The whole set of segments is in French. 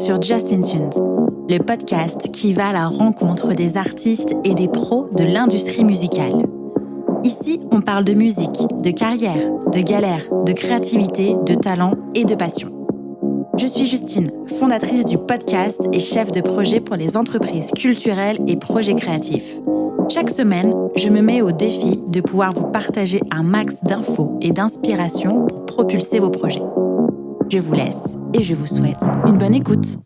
sur Just In Tuned, le podcast qui va à la rencontre des artistes et des pros de l'industrie musicale. Ici, on parle de musique, de carrière, de galère, de créativité, de talent et de passion. Je suis Justine, fondatrice du podcast et chef de projet pour les entreprises culturelles et projets créatifs. Chaque semaine, je me mets au défi de pouvoir vous partager un max d'infos et d'inspiration pour propulser vos projets. Je vous laisse et je vous souhaite une bonne écoute.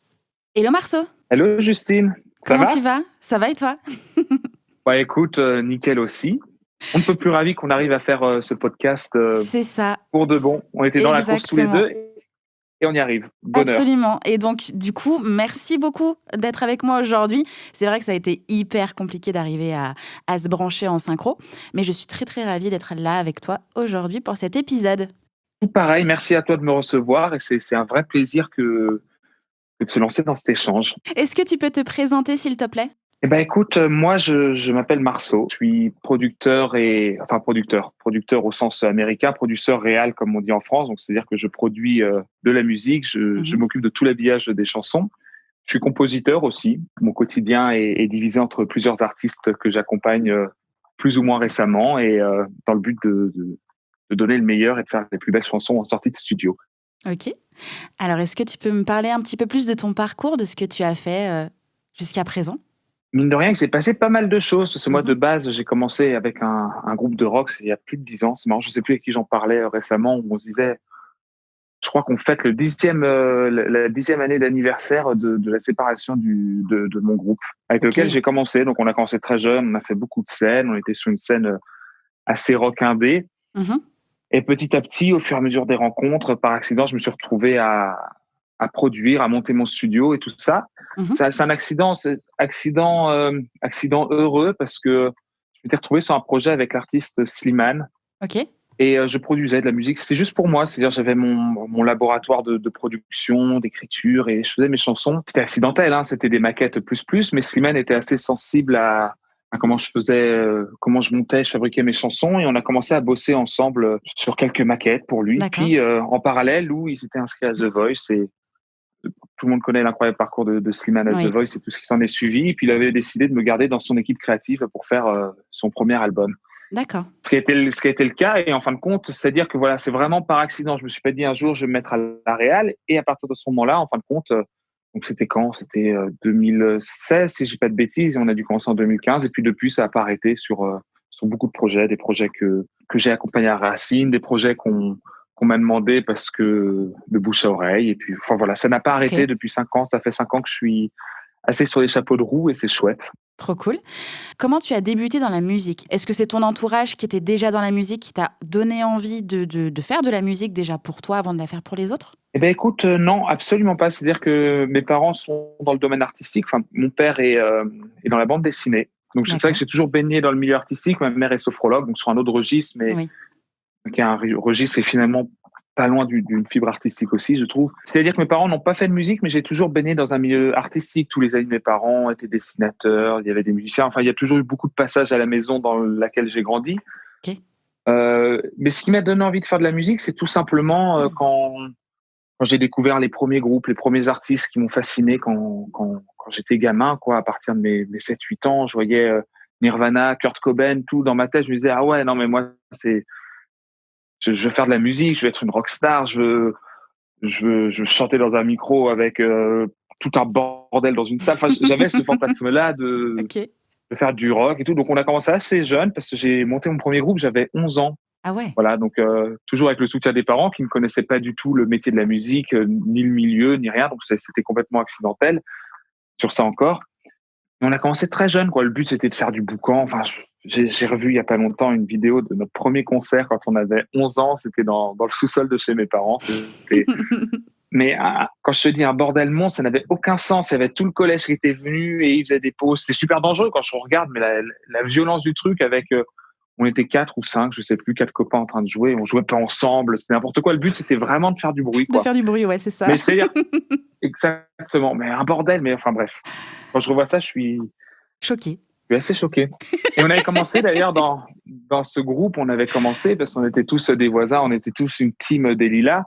Hello Marceau. Hello Justine, Comment tu vas ? Ça va et toi ? Bah écoute, nickel aussi. On ne peut plus ravi qu'on arrive à faire ce podcast C'est ça. pour de bon. On était dans la course tous les deux et on y arrive. Bonheur. Absolument. Et donc, du coup, merci beaucoup d'être avec moi aujourd'hui. C'est vrai que ça a été hyper compliqué d'arriver à se brancher en synchro, mais je suis très très ravie d'être là avec toi aujourd'hui pour cet épisode. Tout pareil, merci à toi de me recevoir et c'est un vrai plaisir que de se lancer dans cet échange. Est-ce que tu peux te présenter s'il te plaît ? Eh ben écoute, moi je m'appelle Marceau, je suis producteur au sens américain, producteur réel comme on dit en France, donc c'est-à-dire que je produis de la musique, je m'occupe de tout l'habillage des chansons. Je suis compositeur aussi. Mon quotidien est divisé entre plusieurs artistes que j'accompagne plus ou moins récemment et dans le but de donner le meilleur et de faire les plus belles chansons en sortie de studio. Ok. Alors, est-ce que tu peux me parler un petit peu plus de ton parcours, de ce que tu as fait jusqu'à présent ? Mine de rien, il s'est passé pas mal de choses. Parce que moi, de base, j'ai commencé avec un groupe de rock il y a plus de 10 ans. C'est marrant, je sais plus avec qui j'en parlais récemment, où on se disait, je crois qu'on fête la 10e année d'anniversaire de la séparation de mon groupe, avec lequel j'ai commencé. Donc, on a commencé très jeune, on a fait beaucoup de scènes, on était sur une scène assez rock indé. Et petit à petit, au fur et à mesure des rencontres, par accident, je me suis retrouvé à produire, à monter mon studio et tout ça. C'est un accident heureux parce que je m'étais retrouvé sur un projet avec l'artiste Slimane. Ok. Et je produisais de la musique. C'était juste pour moi. C'est-à-dire, j'avais mon laboratoire de production, d'écriture et je faisais mes chansons. C'était accidentel, hein. C'était des maquettes plus. Mais Slimane était assez sensible à comment je faisais, comment je montais, je fabriquais mes chansons et on a commencé à bosser ensemble sur quelques maquettes pour lui. D'accord. Puis, en parallèle, Lou, il s'était inscrit à The Voice et tout le monde connaît l'incroyable parcours de Slimane à The Voice et tout ce qui s'en est suivi. Et puis, il avait décidé de me garder dans son équipe créative pour faire son premier album. D'accord. Ce qui a été le cas. Et en fin de compte, c'est-à-dire que voilà, c'est vraiment par accident. Je me suis pas dit un jour, je vais me mettre à la réal. Et à partir de ce moment-là, en fin de compte, donc c'était quand ? C'était 2016, si j'ai pas de bêtises. Et on a dû commencer en 2015. Et puis depuis, ça n'a pas arrêté sur beaucoup de projets. Des projets que j'ai accompagnés à Racine, des projets qu'on m'a demandé parce que de bouche à oreille. Et puis, enfin voilà, ça n'a pas arrêté depuis 5 ans. Ça fait 5 ans que je suis assez sur les chapeaux de roue et c'est chouette. Trop cool. Comment tu as débuté dans la musique ? Est-ce que c'est ton entourage qui était déjà dans la musique qui t'a donné envie de faire de la musique déjà pour toi avant de la faire pour les autres ? Eh ben écoute, non, absolument pas. C'est-à-dire que mes parents sont dans le domaine artistique. Enfin, mon père est dans la bande dessinée. Donc c'est vrai que j'ai toujours baigné dans le milieu artistique. Ma mère est sophrologue, donc sur un autre registre, mais qui est un registre et finalement pas loin d'une fibre artistique aussi, je trouve. C'est-à-dire que mes parents n'ont pas fait de musique, mais j'ai toujours baigné dans un milieu artistique. Tous les amis de mes parents étaient dessinateurs, il y avait des musiciens. Enfin, il y a toujours eu beaucoup de passages à la maison dans laquelle j'ai grandi. Okay. Mais ce qui m'a donné envie de faire de la musique, c'est tout simplement quand j'ai découvert les premiers groupes, les premiers artistes qui m'ont fasciné quand j'étais gamin, quoi, à partir de mes 7-8 ans, je voyais Nirvana, Kurt Cobain, tout dans ma tête. Je me disais, ah ouais, non, mais moi, je veux faire de la musique, je veux être une rockstar, je veux chanter dans un micro avec tout un bordel dans une salle. Enfin, j'avais ce fantasme-là de faire du rock et tout. Donc, on a commencé assez jeune parce que j'ai monté mon premier groupe, j'avais 11 ans. Ah ouais. Voilà, donc toujours avec le soutien des parents qui ne connaissaient pas du tout le métier de la musique, ni le milieu, ni rien. Donc, c'était complètement accidentel sur ça encore. Mais on a commencé très jeune, quoi. Le but, c'était de faire du boucan. Enfin, j'ai revu il y a pas longtemps une vidéo de notre premier concert quand on avait 11 ans. C'était dans le sous-sol de chez mes parents. Mais quand je te dis un bordel monstre, ça n'avait aucun sens. Il y avait tout le collège qui était venu et ils faisaient des pauses. C'était super dangereux quand je regarde, mais la violence du truc avec... on était 4 ou 5, je sais plus, 4 copains en train de jouer. On jouait pas ensemble. C'était n'importe quoi. Le but, c'était vraiment de faire du bruit, quoi. De faire du bruit, ouais, c'est ça. Mais c'est exactement. Mais un bordel. Mais enfin, bref. Quand je revois ça, je suis choquée. Je suis assez choqué. Et on avait commencé d'ailleurs dans ce groupe, on avait commencé parce qu'on était tous des voisins, on était tous une team des Lilas.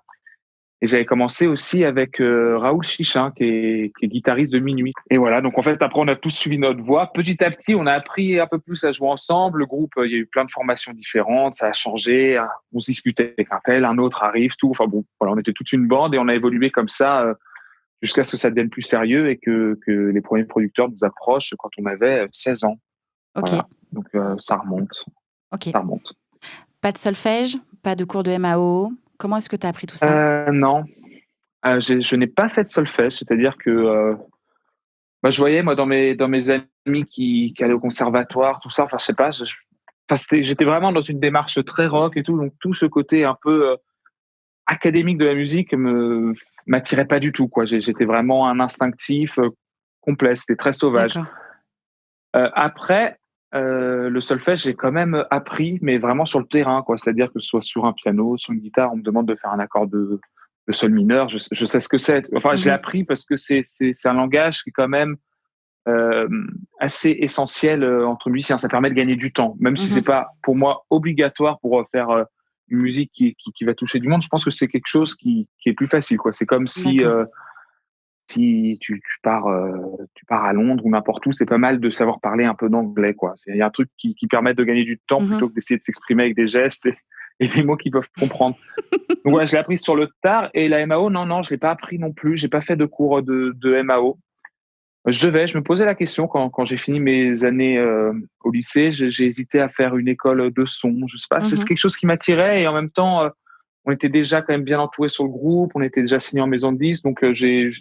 Et j'avais commencé aussi avec Raoul Chichin, qui est guitariste de Minuit. Et voilà, donc en fait, après, on a tous suivi notre voie. Petit à petit, on a appris un peu plus à jouer ensemble. Le groupe, il y a eu plein de formations différentes, ça a changé. On se disputait avec un tel, un autre arrive, tout. Enfin bon, voilà, on était toute une bande et on a évolué comme ça jusqu'à ce que ça devienne plus sérieux et que les premiers producteurs nous approchent quand on avait 16 ans. Ok, Voilà, donc ça remonte, ok. ça remonte. Pas de solfège, pas de cours de MAO. Comment est-ce que tu as appris tout ça? Non, je n'ai pas fait de solfège, c'est-à-dire que je voyais moi dans mes amis qui allaient au conservatoire, tout ça. Enfin, je sais pas. J'étais vraiment dans une démarche très rock et tout, donc tout ce côté un peu académique de la musique m'attirait pas du tout, quoi. J'étais vraiment un instinctif complet. C'était très sauvage. D'accord. Après, le solfège, j'ai quand même appris, mais vraiment sur le terrain, quoi. C'est-à-dire que ce soit sur un piano, sur une guitare, on me demande de faire un accord de sol mineur. Je sais ce que c'est. Enfin, je l'ai appris parce que c'est un langage qui est quand même euh, assez essentiel entre musiciens. Ça permet de gagner du temps, même si c'est pas pour moi obligatoire pour faire une musique qui va toucher du monde. Je pense que c'est quelque chose qui est plus facile, quoi. C'est comme si tu pars à Londres ou n'importe où, c'est pas mal de savoir parler un peu d'anglais, quoi. Il y a un truc qui permet de gagner du temps plutôt que d'essayer de s'exprimer avec des gestes et des mots qu'ils peuvent comprendre. Donc ouais, je l'ai appris sur le tard. Et la MAO, non, je l'ai pas appris non plus. J'ai pas fait de cours de MAO. Je me posais la question quand j'ai fini mes années au lycée. J'ai hésité à faire une école de son. Je sais pas, c'est quelque chose qui m'attirait et en même temps, on était déjà quand même bien entouré sur le groupe. On était déjà signé en maison de disques, donc j'ai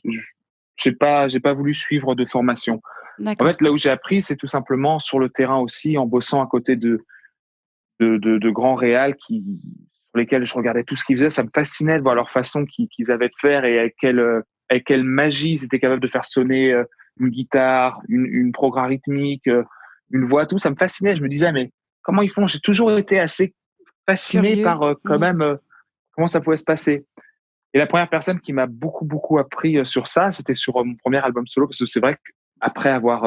pas voulu suivre de formation. En D'accord. fait, là où j'ai appris, c'est tout simplement sur le terrain aussi, en bossant à côté de grands réals sur lesquels je regardais tout ce qu'ils faisaient. Ça me fascinait de voir leur façon qu'ils avaient de faire et avec quelle magie ils étaient capables de faire sonner une guitare, une progrès rythmique, une voix, tout. Ça me fascinait. Je me disais, mais comment ils font? J'ai toujours été assez fasciné Curieux. par quand même comment ça pouvait se passer. Et la première personne qui m'a beaucoup, beaucoup appris sur ça, c'était sur mon premier album solo, parce que c'est vrai qu'après avoir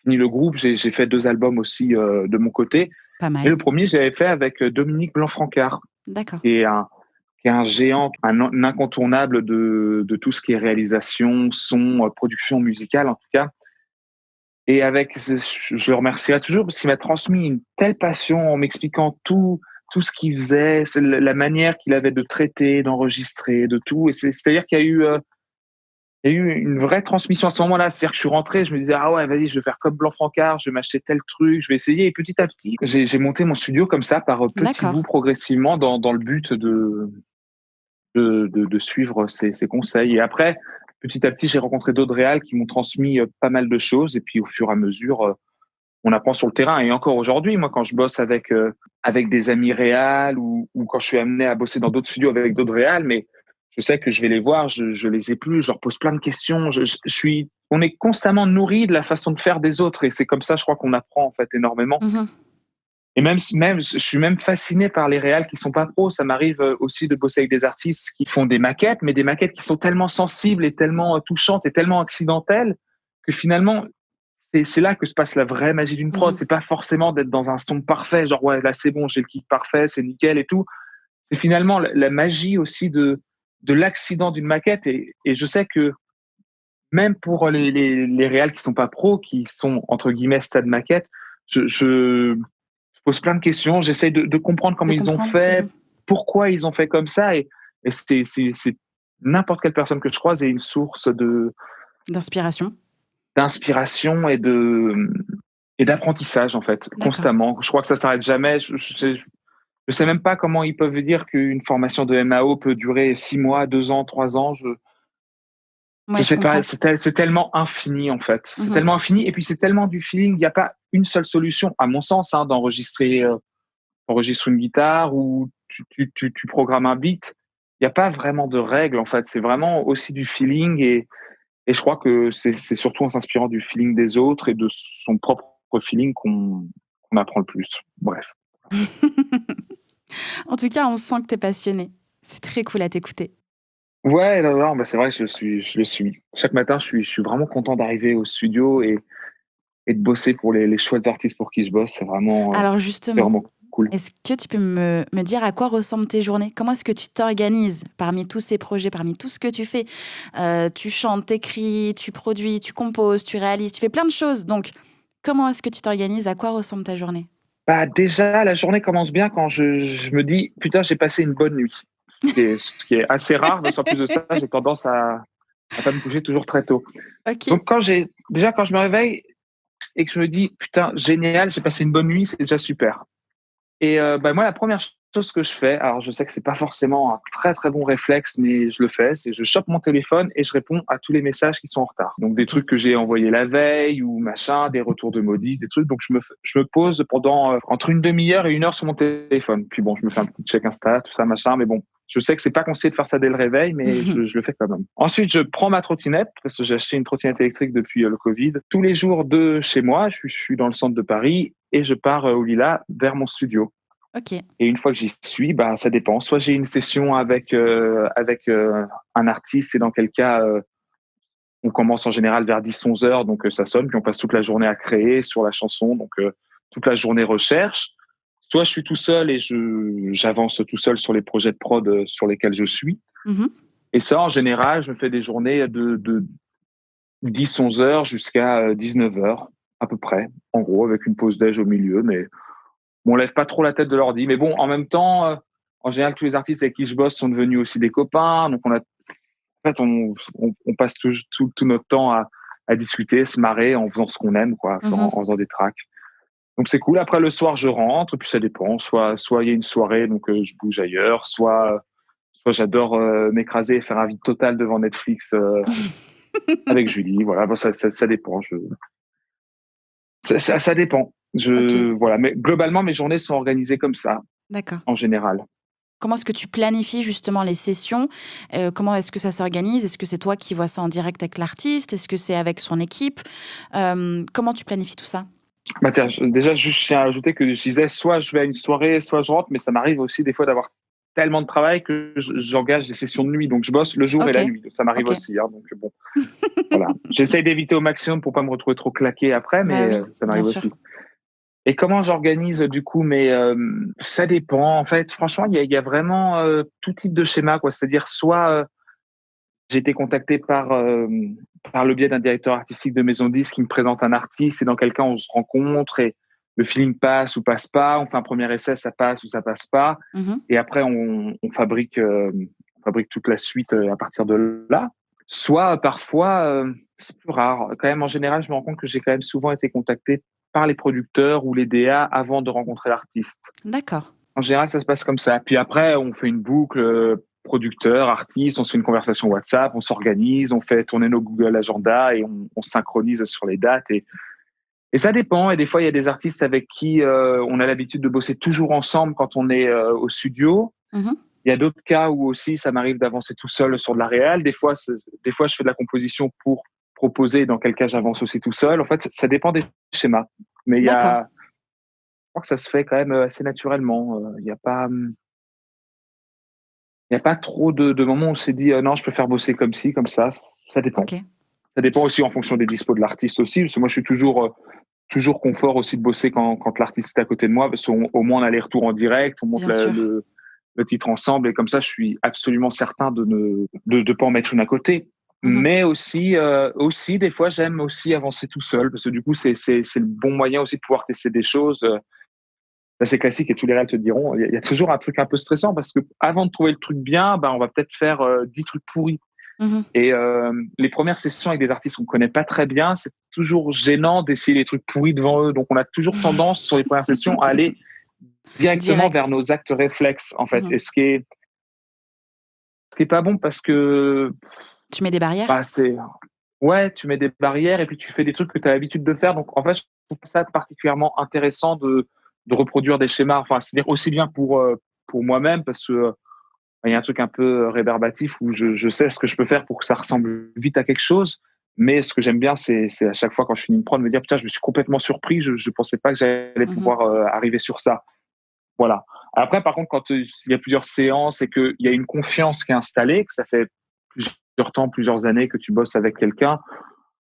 fini le groupe, j'ai fait 2 albums aussi de mon côté. Pas Et mal. le premier, j'avais fait avec Dominique Blanc-Francard, D'accord. qui est un géant, un incontournable de tout ce qui est réalisation, son, production musicale en tout cas. Et je le remercierai toujours parce qu'il m'a transmis une telle passion en m'expliquant tout ce qu'il faisait, c'est la manière qu'il avait de traiter, d'enregistrer, de tout. Et c'est-à-dire qu'il y a eu une vraie transmission à ce moment-là. C'est-à-dire que je suis rentré, je me disais, ah ouais, vas-y, je vais faire comme Blanc-Francard, je vais m'acheter tel truc, je vais essayer. Et petit à petit, j'ai monté mon studio comme ça, par petits D'accord. bouts progressivement, dans le but de suivre ses conseils. Et après, petit à petit, j'ai rencontré d'autres réals qui m'ont transmis pas mal de choses. Et puis, au fur et à mesure, on apprend sur le terrain. Et encore aujourd'hui, moi, quand je bosse avec des amis réals ou quand je suis amené à bosser dans d'autres studios avec d'autres réals, mais je sais que je vais les voir, je les épluche, je leur pose plein de questions. On est constamment nourri de la façon de faire des autres. Et c'est comme ça, je crois qu'on apprend, en fait, énormément. Et je suis même fasciné par les réals qui sont pas pros. Ça m'arrive aussi de bosser avec des artistes qui font des maquettes, mais des maquettes qui sont tellement sensibles et tellement touchantes et tellement accidentelles que finalement, c'est là que se passe la vraie magie d'une prod. C'est pas forcément d'être dans un son parfait, genre ouais, là c'est bon, j'ai le kick parfait, c'est nickel et tout. C'est finalement la magie aussi de l'accident d'une maquette. Et je sais que même pour les réals qui sont pas pros, qui sont entre guillemets stade maquette, je pose plein de questions, j'essaye de comprendre comment De ils ont comprendre. fait, pourquoi ils ont fait comme ça. Et c'est n'importe quelle personne que je croise est une source D'inspiration. d'inspiration et d'apprentissage, en fait, D'accord. constamment. Je crois que ça s'arrête jamais. Je sais même pas comment ils peuvent dire qu'une formation de MAO peut durer 6 mois, 2 ans, 3 ans. Je Ouais, je sais pas. comprends. C'est tellement infini, en fait. C'est tellement infini. Et puis, c'est tellement du feeling. Il n'y a pas une seule solution, à mon sens, hein, enregistrer une guitare ou tu programmes un beat. Il n'y a pas vraiment de règles, en fait. C'est vraiment aussi du feeling. Et je crois que c'est surtout en s'inspirant du feeling des autres et de son propre feeling qu'on apprend le plus. Bref. En tout cas, on sent que tu es passionné. C'est très cool à t'écouter. Ouais, non, bah c'est vrai que je le suis. Chaque matin, je suis vraiment content d'arriver au studio et de bosser pour les chouettes artistes pour qui je bosse. Alors C'est justement, vraiment. cool. Est-ce que tu peux me dire à quoi ressemblent tes journées? Comment est-ce que tu t'organises parmi tous ces projets, parmi tout ce que tu fais? Tu chantes, t'écris, tu produis, tu composes, tu réalises, tu fais plein de choses. Donc, comment est-ce que tu t'organises? À quoi ressemble ta journée? Bah, déjà, la journée commence bien quand je me dis: «Putain, j'ai passé une bonne nuit». Ce qui est assez rare, parce qu'en plus de ça, j'ai tendance à pas me coucher toujours très tôt. OK. Donc quand je me réveille et que je me dis: «Putain, génial, j'ai passé une bonne nuit», c'est déjà super. Et bah, moi, la première chose que je fais, alors je sais que c'est pas forcément un très, très bon réflexe, mais je le fais, c'est je chope mon téléphone et je réponds à tous les messages qui sont en retard. Donc des OK. trucs que j'ai envoyés la veille ou machin, des retours de modifs, des trucs. Donc je me pose pendant, entre une demi-heure et une heure sur mon téléphone. Puis bon, je me fais un petit check Insta, tout ça, machin, mais bon, je sais que c'est pas conseillé de faire ça dès le réveil, mais je le fais quand même. Ensuite, je prends ma trottinette, parce que j'ai acheté une trottinette électrique depuis, le Covid. Tous les jours de chez moi, je suis dans le centre de Paris et je pars, au Lilas vers mon studio. OK. Et une fois que j'y suis, bah, ça dépend. Soit j'ai une session avec un artiste, et dans quel cas, on commence en général vers 10-11 heures, donc ça sonne, puis on passe toute la journée à créer sur la chanson, donc toute la journée recherche. Soit je suis tout seul et j'avance tout seul sur les projets de prod sur lesquels je suis. Mmh. Et ça, en général, je me fais des journées de 10-11 heures jusqu'à 19 heures à peu près, en gros, avec une pause déj au milieu, mais on lève pas trop la tête de l'ordi. Mais bon, en même temps, en général, tous les artistes avec qui je bosse sont devenus aussi des copains. Donc, en fait, on passe tout notre temps à discuter, se marrer en faisant ce qu'on aime, quoi, Mmh. en faisant des tracks. Donc, c'est cool. Après, le soir, je rentre, puis ça dépend. Soit il y a une soirée, donc je bouge ailleurs, soit j'adore m'écraser et faire un vide total devant Netflix avec Julie. Voilà, bon, ça dépend. Ça dépend. OK, Voilà. Mais globalement, mes journées sont organisées comme ça, d'accord. en général. Comment est-ce que tu planifies justement les sessions? Comment est-ce que ça s'organise? Est-ce que c'est toi qui vois ça en direct avec l'artiste? Est-ce que c'est avec son équipe? Comment tu planifies tout ça? Bah tiens, déjà, juste, je tiens à ajouter que je disais, soit je vais à une soirée, soit je rentre, mais ça m'arrive aussi des fois d'avoir tellement de travail que j'engage des sessions de nuit. Donc, je bosse le jour et la OK, nuit. Ça m'arrive OK. aussi, hein, donc bon, voilà. J'essaye d'éviter au maximum pour pas me retrouver trop claqué après, Bah mais oui, ça bien m'arrive sûr. aussi. Et comment j'organise du coup? Mais ça dépend. En fait, franchement, il y a vraiment tout type de schéma, quoi. C'est-à-dire, soit j'ai été contacté par le biais d'un directeur artistique de maison de disques qui me présente un artiste, et dans quel cas on se rencontre et le feeling passe ou passe pas. On fait un premier essai, ça passe ou ça passe pas. Mmh. Et après, on fabrique toute la suite à partir de là. Soit parfois, c'est plus rare. Quand même, en général, je me rends compte que j'ai quand même souvent été contacté par les producteurs ou les DA avant de rencontrer l'artiste. D'accord. En général, ça se passe comme ça. Puis après, on fait une boucle, producteur, artiste, on se fait une conversation WhatsApp, on s'organise, on fait tourner nos Google Agenda et on synchronise sur les dates. Et ça dépend. Et des fois, il y a des artistes avec qui on a l'habitude de bosser toujours ensemble quand on est au studio. Mmh. Il y a d'autres cas où aussi ça m'arrive d'avancer tout seul sur de la réal. Des fois, je fais de la composition pour proposer, dans quel cas j'avance aussi tout seul. En fait, ça dépend des schémas. Mais D'accord. je crois que ça se fait quand même assez naturellement. Il y a pas trop de moments où on s'est dit non, je préfère bosser comme ci, comme ça. Ça dépend. OK. Ça dépend aussi en fonction des dispos de l'artiste aussi. Parce que moi, je suis toujours confort aussi de bosser quand l'artiste est à côté de moi, parce qu'au moins on a les retours en direct, on monte Bien sûr. le titre ensemble, et comme ça, je suis absolument certain de pas en mettre une à côté. Mmh. Mais aussi, des fois, j'aime aussi avancer tout seul, parce que du coup, c'est le bon moyen aussi de pouvoir tester des choses. Ça, c'est classique et tous les réels te diront. Il y a toujours un truc un peu stressant, parce que avant de trouver le truc bien, bah, on va peut-être faire 10 trucs pourris. Mmh. Et les premières sessions avec des artistes qu'on ne connaît pas très bien, c'est toujours gênant d'essayer les trucs pourris devant eux. Donc, on a toujours tendance, sur les premières sessions, à aller directement vers Direct. nos actes réflexes, en fait. Mmh. Et ce qui est pas bon, parce que Tu mets des barrières? bah, ouais, tu mets des barrières et puis tu fais des trucs que tu as l'habitude de faire. Donc, en fait, je trouve ça particulièrement intéressant de reproduire des schémas. Enfin, c'est-à-dire aussi bien pour moi-même, parce que il y a un truc un peu rébarbatif où je sais ce que je peux faire pour que ça ressemble vite à quelque chose. Mais ce que j'aime bien, c'est à chaque fois quand je finis une prod, me dire putain, je me suis complètement surpris. Je pensais pas que j'allais Mmh. pouvoir arriver sur ça. Voilà. Après, par contre, quand il y a plusieurs séances et qu'il y a une confiance qui est installée, que ça fait plusieurs temps, plusieurs années que tu bosses avec quelqu'un,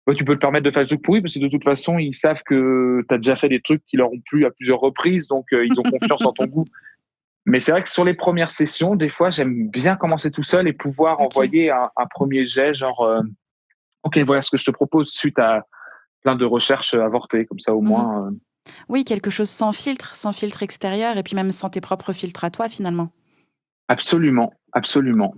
toi, tu peux te permettre de faire des trucs pourris parce que de toute façon, ils savent que tu as déjà fait des trucs qui leur ont plu à plusieurs reprises, donc ils ont confiance en ton goût. Mais c'est vrai que sur les premières sessions, des fois, j'aime bien commencer tout seul et pouvoir OK. envoyer un premier jet, genre, OK, voilà ce que je te propose suite à plein de recherches avortées, comme ça au Mmh. moins. Oui, quelque chose sans filtre extérieur et puis même sans tes propres filtres à toi, finalement. Absolument, absolument.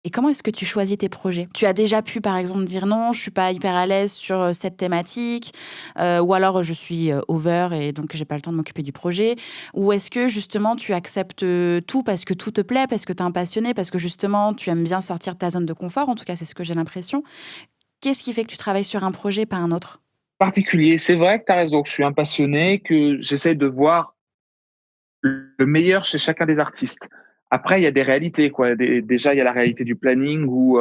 Et comment est-ce que tu choisis tes projets? Tu as déjà pu, par exemple, dire: «Non, je suis pas hyper à l'aise sur, cette thématique», ou alors, «Je suis, over et donc j'ai pas le temps de m'occuper du projet», ou est-ce que justement tu acceptes, tout parce que tout te plaît, parce que tu es un passionné, parce que justement tu aimes bien sortir de ta zone de confort? En tout cas, c'est ce que j'ai l'impression. Qu'est-ce qui fait que tu travailles sur un projet, pas un autre? Particulier, c'est vrai que tu as raison, que je suis un passionné, que j'essaie de voir le meilleur chez chacun des artistes. Après, il y a des réalités, quoi. Déjà, il y a la réalité du planning où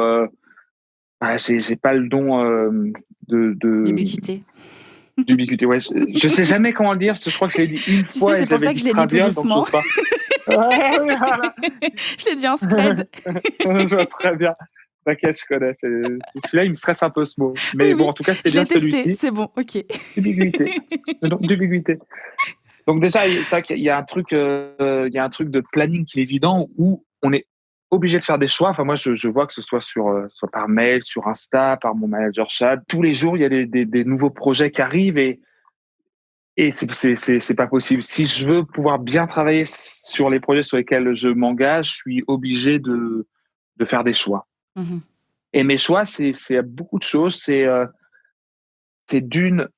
bah, j'ai pas le don Ubiquité. d'ubiquité. Ouais, je sais jamais comment le dire, parce que je crois que je l'ai dit une Tu sais, fois et c'est pour j'avais ça que dit je l'ai dit tout traviole, donc doucement. j'ose pas. Ouais, ouais, voilà. Je l'ai dit en spread. Je vois très bien. T'inquiète, je connais. Celui-là, il me stresse un peu ce mot. Oui, Mais bon, oui, en tout cas, c'était je l'ai bien testé, celui-ci. c'est bon, OK. D'ubiguïté. Donc, d'ubiguïté. Donc déjà, c'est vrai qu'il y a un truc, il y a un truc de planning qui est évident où on est obligé de faire des choix. Enfin, moi, je vois que ce soit soit par mail, sur Insta, par mon manager Chad. Tous les jours, il y a des nouveaux projets qui arrivent et c'est pas possible. Si je veux pouvoir bien travailler sur les projets sur lesquels je m'engage, je suis obligé de faire des choix. Mmh. Et mes choix, c'est beaucoup de choses. C'est d'une,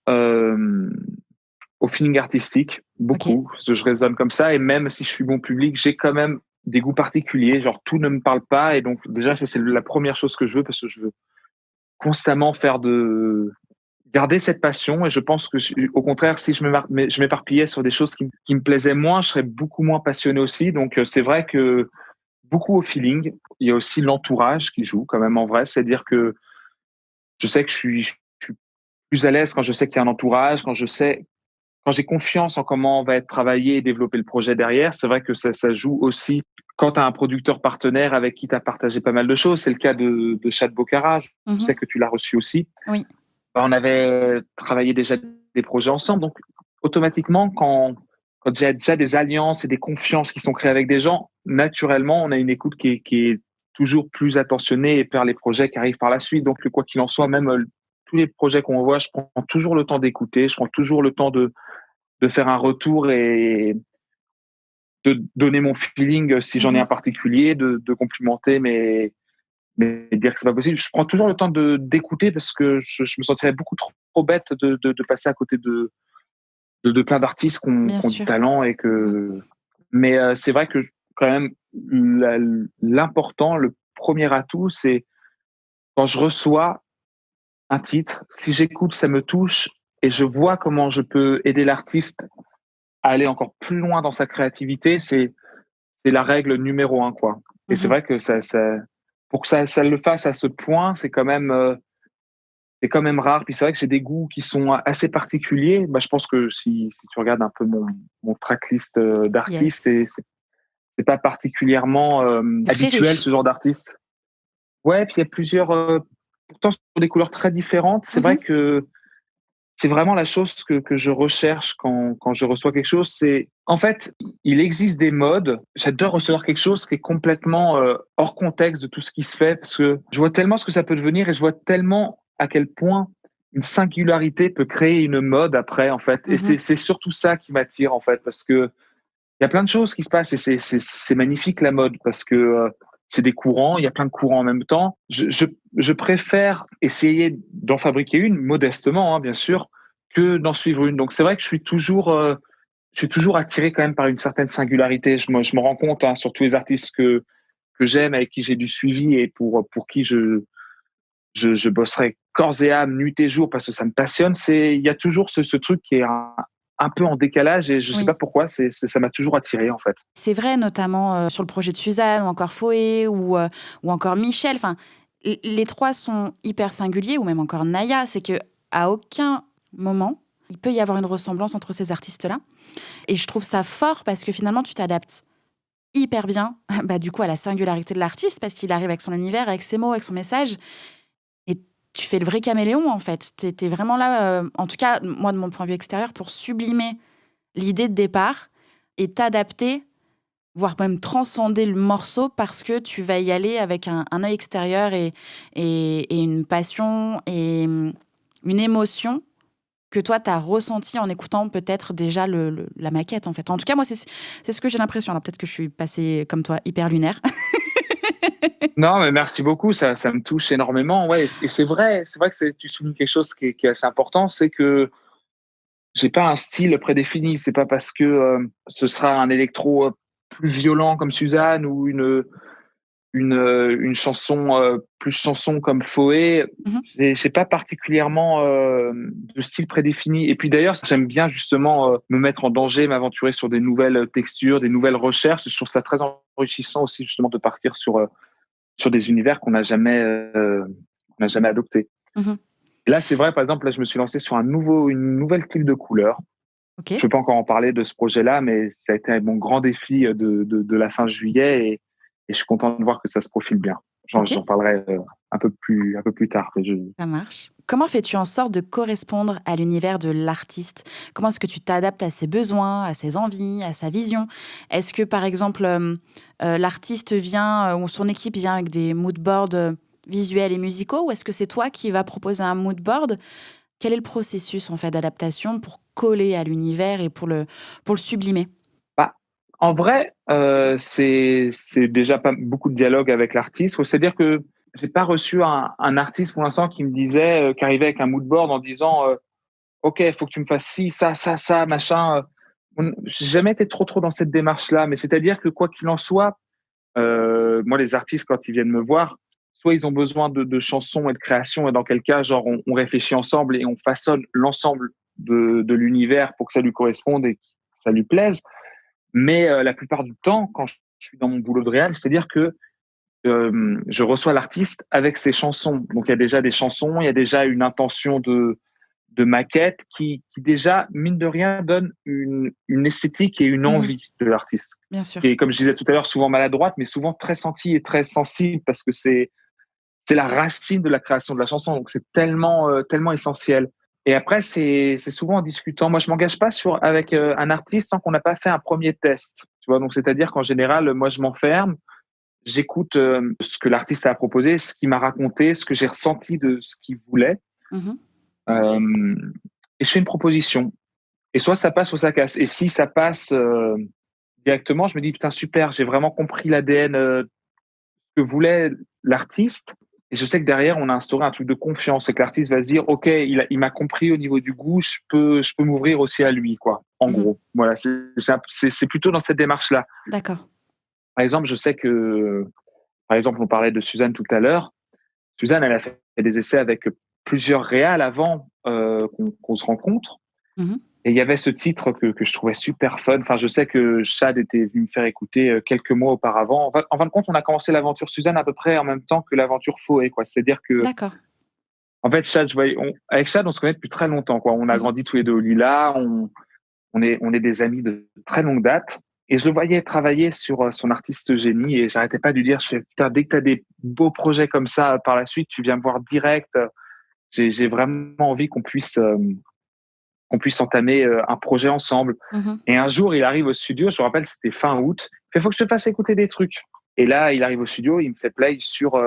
au feeling artistique, OK. beaucoup, parce que je raisonne comme ça et même si je suis bon public, j'ai quand même des goûts particuliers, genre tout ne me parle pas et donc déjà ça c'est la première chose que je veux parce que je veux constamment garder cette passion et je pense que au contraire si je m'éparpillais sur des choses qui me plaisaient moins, je serais beaucoup moins passionné aussi donc c'est vrai que beaucoup au feeling. Il y a aussi l'entourage qui joue quand même en vrai, c'est-à-dire que je sais que je suis plus à l'aise quand je sais qu'il y a un entourage, quand j'ai confiance en comment va être travaillé et développé le projet derrière. C'est vrai que ça joue aussi quand tu as un producteur partenaire avec qui tu as partagé pas mal de choses. C'est le cas de Chad Bocara. Je Mmh. sais que tu l'as reçu aussi. Oui. Bah, on avait travaillé déjà des projets ensemble. Donc, automatiquement, quand il y a déjà des alliances et des confiances qui sont créées avec des gens, naturellement, on a une écoute qui est toujours plus attentionnée et vers les projets qui arrivent par la suite. Donc, quoi qu'il en soit, même tous les projets qu'on voit, je prends toujours le temps d'écouter, je prends toujours le temps de faire un retour et de donner mon feeling si j'en ai un Mmh. particulier, de complimenter, mais dire que c'est pas possible. Je prends toujours le temps d'écouter parce que je me sentirais beaucoup trop bête de passer à côté de plein d'artistes Bien qui ont du sûr. talent et Mmh. que. Mais c'est vrai que quand même la- l'important, le premier atout, c'est quand je reçois un titre, si j'écoute, ça me touche et je vois comment je peux aider l'artiste à aller encore plus loin dans sa créativité, c'est la règle numéro un, quoi. Et c'est Mmh. vrai que pour que ça le fasse à ce point, c'est quand même rare. Puis c'est vrai que j'ai des goûts qui sont assez particuliers. Bah, je pense que si tu regardes un peu mon tracklist d'artistes, et Yes. c'est pas particulièrement C'est très habituel riche. ce genre d'artiste. Ouais, puis il y a plusieurs, pourtant sur des couleurs très différentes. C'est vrai Mmh. que c'est vraiment la chose que je recherche quand je reçois quelque chose. C'est en fait, il existe des modes. J'adore recevoir quelque chose qui est complètement hors contexte de tout ce qui se fait parce que je vois tellement ce que ça peut devenir et je vois tellement à quel point une singularité peut créer une mode après en fait. Et Mmh. c'est surtout ça qui m'attire en fait parce que il y a plein de choses qui se passent et c'est magnifique la mode parce que c'est des courants, il y a plein de courants en même temps. Je préfère essayer d'en fabriquer une modestement, hein, bien sûr, que d'en suivre une. Donc c'est vrai que je suis toujours attiré quand même par une certaine singularité. Je me rends compte hein, sur tous les artistes que j'aime, avec qui j'ai du suivi et pour qui je bosserai corps et âme, nuit et jour parce que ça me passionne. Il y a toujours ce truc qui est un peu en décalage et je sais Oui. pas pourquoi, ça m'a toujours attiré en fait. C'est vrai, notamment, sur le projet de Suzanne ou encore Foé ou encore Michel. Enfin, les 3 sont hyper singuliers ou même encore Naya. C'est que à aucun moment, il peut y avoir une ressemblance entre ces artistes-là et je trouve ça fort parce que finalement, tu t'adaptes hyper bien, bah, du coup, à la singularité de l'artiste parce qu'il arrive avec son univers, avec ses mots, avec son message et tu fais le vrai caméléon, en fait. Tu es vraiment là, en tout cas, moi, de mon point de vue extérieur, pour sublimer l'idée de départ et t'adapter, voire même transcender le morceau parce que tu vas y aller avec un œil extérieur et une passion et une émotion que toi, tu as ressenti en écoutant peut-être déjà la maquette, en fait. En tout cas, moi, c'est ce que j'ai l'impression. Alors peut-être que je suis passée, comme toi, hyper lunaire. Non, mais merci beaucoup, ça me touche énormément. Ouais, et c'est vrai que tu soulignes quelque chose qui est assez important, c'est que j'ai pas un style prédéfini. C'est pas parce que ce sera un électro plus violent comme Suzanne ou une chanson plus chanson comme Foé. Mhm. C'est pas particulièrement de style prédéfini. Et puis d'ailleurs, j'aime bien justement me mettre en danger, m'aventurer sur des nouvelles textures, des nouvelles recherches. Je trouve ça très enrichissant aussi justement de partir sur des univers qu'on n'a jamais adoptés. Mhm. Et là, c'est vrai, par exemple, là, je me suis lancé sur une nouvelle style de couleur. Ok. Je ne peux pas encore en parler de ce projet-là, mais ça a été mon grand défi de la fin juillet et je suis content de voir que ça se profile bien. Ok. J'en parlerai un peu plus tard. Ça marche. Comment fais-tu en sorte de correspondre à l'univers de l'artiste? Comment est-ce que tu t'adaptes à ses besoins, à ses envies, à sa vision? Est-ce que, par exemple, l'artiste vient ou son équipe vient avec des mood boards visuels et musicaux, ou est-ce que c'est toi qui vas proposer un mood board? Quel est le processus en fait d'adaptation pour coller à l'univers et pour le sublimer? Bah, en vrai, c'est déjà pas beaucoup de dialogue avec l'artiste. C'est-à-dire que j'ai pas reçu un artiste pour l'instant qui me disait, qui arrivait avec un mood board en disant OK, il faut que tu me fasses ci, ça, machin. J'ai jamais été trop dans cette démarche-là, mais c'est-à-dire que quoi qu'il en soit, moi, les artistes, quand ils viennent me voir, soit ils ont besoin de chansons et de créations, et dans quel cas, genre, on réfléchit ensemble et on façonne l'ensemble de l'univers pour que ça lui corresponde et que ça lui plaise. Mais la plupart du temps, quand je suis dans mon boulot de réal, c'est-à-dire que je reçois l'artiste avec ses chansons. Donc, il y a déjà des chansons, il y a déjà une intention de maquette qui déjà, mine de rien, donne une esthétique et une Mmh. envie de l'artiste. Bien sûr. Qui est, comme je disais tout à l'heure, souvent maladroite, mais souvent très sentie et très sensible parce que c'est la racine de la création de la chanson. Donc, c'est tellement essentiel. Et après, c'est souvent en discutant. Moi, je m'engage pas avec un artiste tant qu'on n'a pas fait un premier test. Tu vois, donc c'est-à-dire qu'en général, moi, je m'enferme, j'écoute ce que l'artiste a proposé, ce qu'il m'a raconté, ce que j'ai ressenti de ce qu'il voulait. Mmh. Euh, et je fais une proposition. Et soit ça passe, soit ça casse. Et si ça passe directement, je me dis, putain, super, j'ai vraiment compris l'ADN que voulait l'artiste. Et je sais que derrière, on a instauré un truc de confiance. C'est que l'artiste va se dire, OK, il m'a compris au niveau du goût, je peux m'ouvrir aussi à lui, quoi. En Mmh. gros. Voilà, c'est plutôt dans cette démarche-là. D'accord. Par exemple, je sais que, par exemple, on parlait de Suzanne tout à l'heure. Suzanne, elle a fait des essais avec plusieurs réals avant qu'on se rencontre. Mmh. Et il y avait ce titre que je trouvais super fun. Enfin, je sais que Chad était venu me faire écouter quelques mois auparavant. En fin de compte, on a commencé l'aventure Suzanne à peu près en même temps que l'aventure Foé, quoi. C'est-à-dire que, D'accord. en fait, Chad, avec Chad, on se connaît depuis très longtemps, quoi. On a Mmh. grandi tous les deux au Lila. On est des amis de très longue date. Et je le voyais travailler sur son artiste génie et j'arrêtais pas de lui dire, je fais, putain, dès que tu as des beaux projets comme ça par la suite, tu viens me voir direct. J'ai vraiment envie qu'on puisse entamer un projet ensemble. Mmh. Et un jour, il arrive au studio, je me rappelle, c'était fin août. Il fait, faut que je te fasse écouter des trucs. Et là, il arrive au studio, il me fait play sur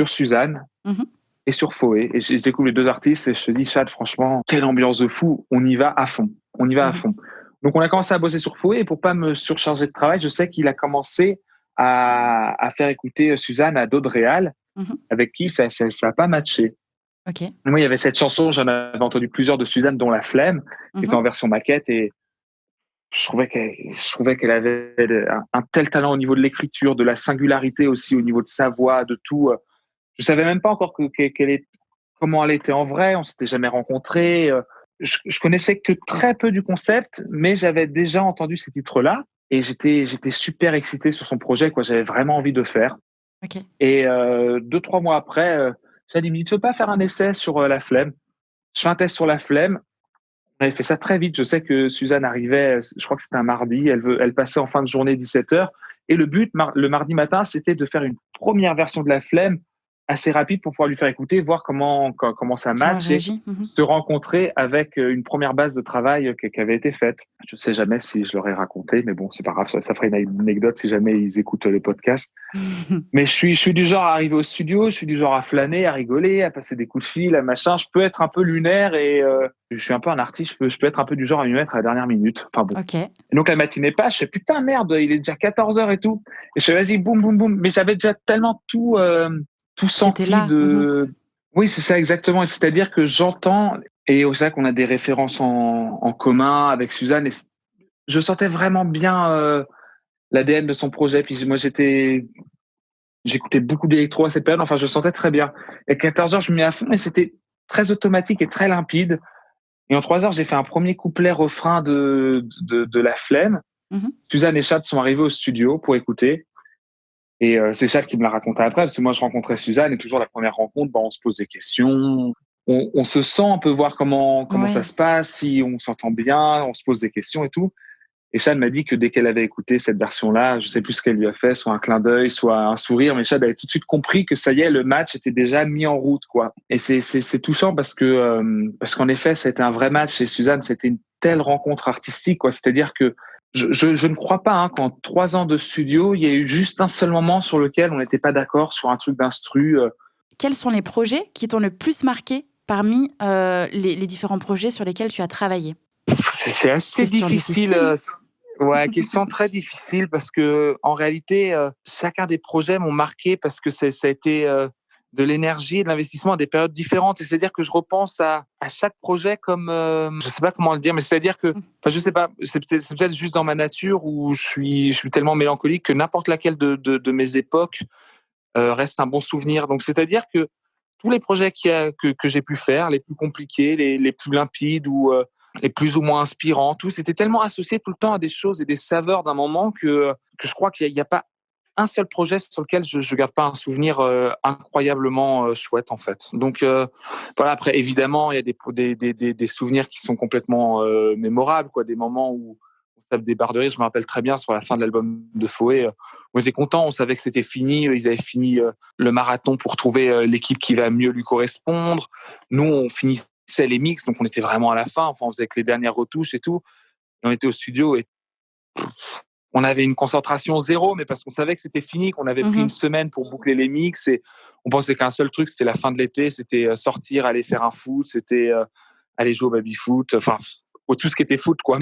Suzanne Mmh. et sur Foé. Et je découvre les deux artistes et je te dis, Chad, franchement, quelle ambiance de fou. On y va à fond. On y va à Mmh. fond. Donc, on a commencé à bosser sur Foé et pour pas me surcharger de travail, je sais qu'il a commencé à faire écouter Suzanne à d'autres réals Mmh. avec qui ça a pas matché. OK. Moi, il y avait cette chanson, j'en avais entendu plusieurs de Suzanne, dont La Flemme, qui était Mmh. en version maquette et je trouvais qu'elle avait un tel talent au niveau de l'écriture, de la singularité aussi au niveau de sa voix, de tout. Je savais même pas encore comment elle était en vrai. On s'était jamais rencontrés. Je connaissais que très peu du concept, mais j'avais déjà entendu ces titres-là et j'étais super excité sur son projet, quoi. J'avais vraiment envie de faire. OK. Et 2-3 mois après, ça dit, tu veux pas faire un essai sur La Flemme? Je fais un test sur La Flemme. On avait fait ça très vite. Je sais que Suzanne arrivait, je crois que c'était un mardi, elle passait en fin de journée 17h. Et le but, le mardi matin, c'était de faire une première version de La Flemme assez rapide pour pouvoir lui faire écouter, voir comment ça Comment elle match et réagit? se rencontrer avec une première base de travail qui avait été faite. Je ne sais jamais si je leur ai raconté, mais bon, c'est pas grave, ça ferait une anecdote si jamais ils écoutent le podcast. Mais je suis du genre à arriver au studio, je suis du genre à flâner, à rigoler, à passer des coups de fil, à machin. Je peux être un peu lunaire et je suis un peu un artiste, je peux être un peu du genre à m'y mettre à la dernière minute. Enfin bon. Ok. Et donc la matinée passe, je fais putain merde, il est déjà 14 heures et tout. Et je fais vas-y, boum, boum, boum. Mais j'avais déjà tellement tout C'était senti là. de... Oui, c'est ça exactement. Et c'est-à-dire que j'entends, et c'est vrai qu'on a des références en commun avec Suzanne, et je sentais vraiment bien l'ADN de son projet. Puis moi, j'écoutais beaucoup d'électro à cette période, enfin, je sentais très bien. Et à 14 heures, je me mets à fond, et c'était très automatique et très limpide. Et en 3 heures, j'ai fait un premier couplet-refrain de La Flemme. Mhm. Suzanne et Chad sont arrivés au studio pour écouter. Et c'est Chad qui me l'a raconté après, parce que moi, je rencontrais Suzanne, et toujours la première rencontre, on se pose des questions, on se sent, on peut voir comment ça Ouais. se passe, si on s'entend bien, on se pose des questions et tout. Et Chad m'a dit que dès qu'elle avait écouté cette version-là, je sais plus ce qu'elle lui a fait, soit un clin d'œil, soit un sourire, mais Chad avait tout de suite compris que ça y est, le match était déjà mis en route, quoi. Et c'est touchant parce qu'en effet, c'était un vrai match. Et Suzanne, c'était une telle rencontre artistique, quoi. C'est-à-dire que je ne crois pas qu'en 3 ans de studio, il y ait eu juste un seul moment sur lequel on n'était pas d'accord sur un truc d'instru. Quels sont les projets qui t'ont le plus marqué parmi les différents projets sur lesquels tu as travaillé? C'est assez Question difficile. difficile. Ouais, question très difficile parce que en réalité, chacun des projets m'ont marqué parce que ça a été de l'énergie et de l'investissement à des périodes différentes. Et c'est-à-dire que je repense à chaque projet comme, je sais pas comment le dire, mais c'est-à-dire que, enfin, je sais pas, c'est peut-être juste dans ma nature où je suis tellement mélancolique que n'importe laquelle de mes époques reste un bon souvenir. Donc, c'est-à-dire que tous les projets que j'ai pu faire, les plus compliqués, les plus limpides ou les plus ou moins inspirants, tout, c'était tellement associé tout le temps à des choses et des saveurs d'un moment que je crois qu'il n'y a pas un seul projet sur lequel je ne garde pas un souvenir incroyablement chouette, en fait. Donc, voilà, après, évidemment, il y a des souvenirs qui sont complètement mémorables, quoi, des moments où on tape des barres de rire. Je me rappelle très bien sur la fin de l'album de Foé, on était contents, on savait que c'était fini, ils avaient fini le marathon pour trouver l'équipe qui va mieux lui correspondre. Nous, on finissait les mix, donc on était vraiment à la fin, enfin, on faisait que les dernières retouches et tout. Et on était au studio et on avait une concentration zéro, mais parce qu'on savait que c'était fini, qu'on avait pris une Mhm. semaine pour boucler les mix et on pensait qu'un seul truc, c'était la fin de l'été, c'était sortir, aller faire un foot, c'était aller jouer au baby-foot, enfin, tout ce qui était foot, quoi.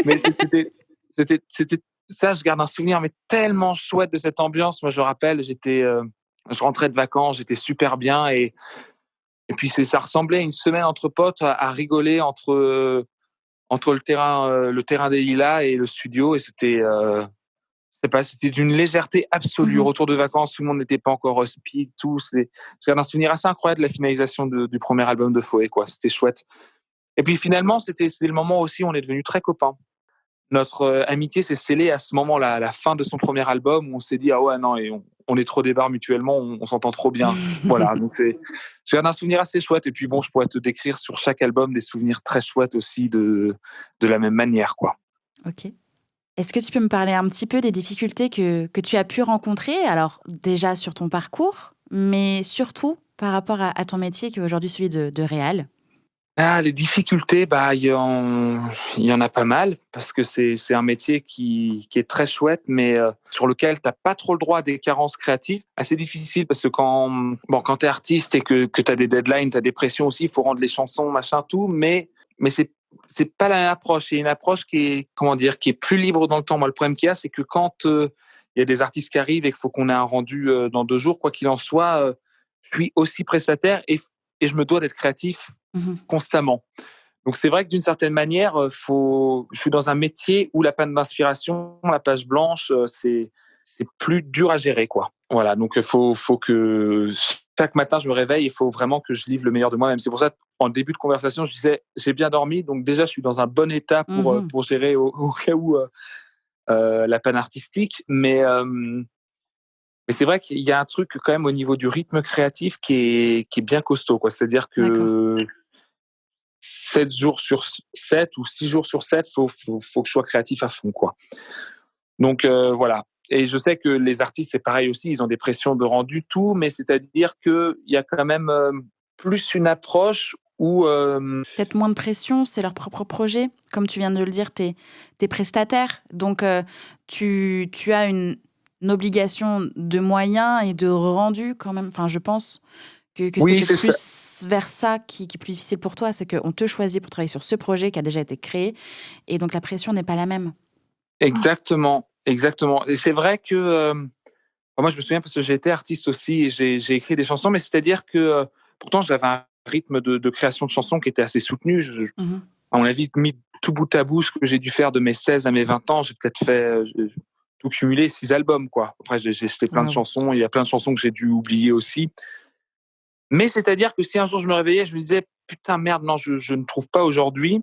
Mais c'était ça, je garde un souvenir, mais tellement chouette de cette ambiance. Moi, je rappelle, je rentrais de vacances, j'étais super bien et puis ça ressemblait à une semaine entre potes à rigoler entre le terrain des Lilas et le studio et je sais pas, c'était d'une légèreté absolue. Mhm. Retour de vacances, tout le monde n'était pas encore speed, tout. Je garde un souvenir assez incroyable de la finalisation du premier album de Foé, quoi. C'était chouette. Et puis finalement, c'était le moment aussi où on est devenus très copains. Notre amitié s'est scellée à ce moment-là, à la fin de son premier album, où on s'est dit ah ouais non, et on est trop des barres mutuellement, on s'entend trop bien. Voilà, donc je garde un souvenir assez chouette. Et puis bon, je pourrais te décrire sur chaque album des souvenirs très chouettes aussi de la même manière, quoi. Ok. Est-ce que tu peux me parler un petit peu des difficultés que tu as pu rencontrer, alors déjà sur ton parcours, mais surtout par rapport à ton métier qui est aujourd'hui celui de réal? Ah, les difficultés, bah, il y en a pas mal parce que c'est un métier qui est très chouette, mais sur lequel tu as pas trop le droit à des carences créatives. Assez difficile parce que quand tu es artiste et que tu as des deadlines, tu as des pressions aussi, il faut rendre les chansons, machin, tout, mais c'est pas la même approche. C'est une approche qui est, comment dire, qui est plus libre dans le temps. Moi, le problème qu'il y a, c'est que quand il y a des artistes qui arrivent et qu'il faut qu'on ait un rendu dans 2 jours, quoi qu'il en soit, je suis aussi prestataire et je me dois d'être créatif Mhm. constamment. Donc c'est vrai que d'une certaine manière, je suis dans un métier où la panne d'inspiration, la page blanche, c'est plus dur à gérer, quoi. Voilà, donc faut que chaque matin je me réveille, il faut vraiment que je livre le meilleur de moi-même. C'est pour ça qu'en début de conversation, je disais j'ai bien dormi, donc déjà je suis dans un bon état Mhm. pour gérer au cas où la panne artistique, mais c'est vrai qu'il y a un truc quand même au niveau du rythme créatif qui est bien costaud, quoi. C'est-à-dire D'accord. que 7 jours sur 7 ou 6 jours sur 7, faut que je sois créatif à fond, quoi. Donc voilà. Et je sais que les artistes, c'est pareil aussi, ils ont des pressions de rendu, tout, mais c'est-à-dire qu'il y a quand même plus une approche où... Peut-être moins de pression, c'est leur propre projet. Comme tu viens de le dire, tu es prestataire, donc tu as une obligation de moyens et de rendu quand même. Enfin, je pense que c'est Oui, peut-être c'est ça. plus vers ça qui est plus difficile pour toi, c'est qu'on te choisit pour travailler sur ce projet qui a déjà été créé, et donc la pression n'est pas la même. Exactement, exactement. Et c'est vrai que moi, je me souviens parce que j'ai été artiste aussi et j'ai écrit des chansons, mais c'est-à-dire que pourtant, j'avais un rythme de création de chansons qui était assez soutenu. Mhm. À mon avis, mis tout bout à bout, ce que j'ai dû faire de mes 16 à mes 20 ans, j'ai peut-être fait tout cumulé 6 albums, quoi. Après, j'ai fait plein de Waouh. chansons. Il y a plein de chansons que j'ai dû oublier aussi. Mais c'est-à-dire que si un jour je me réveillais, je me disais, putain, merde, non, je ne trouve pas aujourd'hui.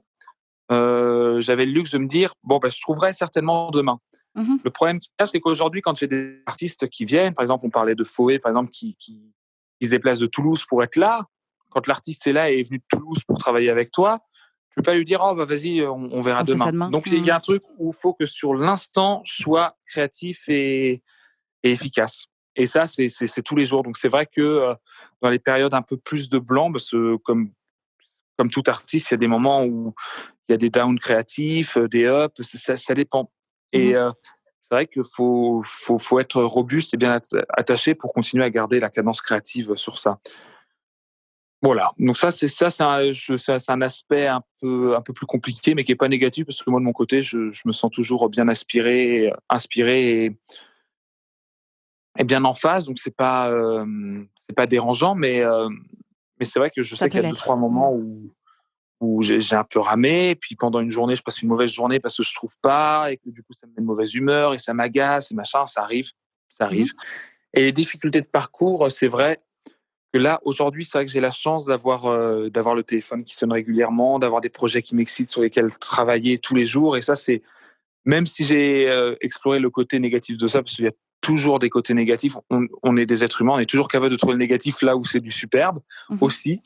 J'avais le luxe de me dire, bon, ben, je trouverai certainement demain. Mhm. Le problème qu'il y a, c'est qu'aujourd'hui, quand j'ai des artistes qui viennent, par exemple, on parlait de Foé, par exemple, qui se déplace de Toulouse pour être là. Quand l'artiste est là et est venu de Toulouse pour travailler avec toi, tu peux pas lui dire, oh, bah, vas-y, on verra On fait ça demain. demain. Donc, il y Mhm. a un truc où il faut que sur l'instant, je sois créatif et efficace. Et ça, c'est tous les jours. Donc, c'est vrai que dans les périodes un peu plus de blanc, parce que comme tout artiste, il y a des moments où il y a des downs créatifs, des ups, ça dépend. Et Mhm. c'est vrai qu'il faut être robuste et bien attaché pour continuer à garder la cadence créative sur ça. Voilà. Donc c'est un aspect un peu plus compliqué, mais qui est pas négatif parce que moi de mon côté, je me sens toujours bien inspiré et bien en phase. Donc c'est pas dérangeant, mais c'est vrai que je Ça sais peut qu'il y a deux l'être. trois moments où j'ai un peu ramé, et puis pendant une journée, je passe une mauvaise journée parce que je trouve pas, et que du coup, ça me met de mauvaise humeur, et ça m'agace, et machin, ça Mhm. arrive. Et les difficultés de parcours, c'est vrai que là, aujourd'hui, c'est vrai que j'ai la chance d'avoir le téléphone qui sonne régulièrement, d'avoir des projets qui m'excitent sur lesquels travailler tous les jours, et ça, c'est, même si j'ai exploré le côté négatif de ça, parce qu'il y a toujours des côtés négatifs, on est des êtres humains, on est toujours capable de trouver le négatif là où c'est du superbe Mhm. aussi.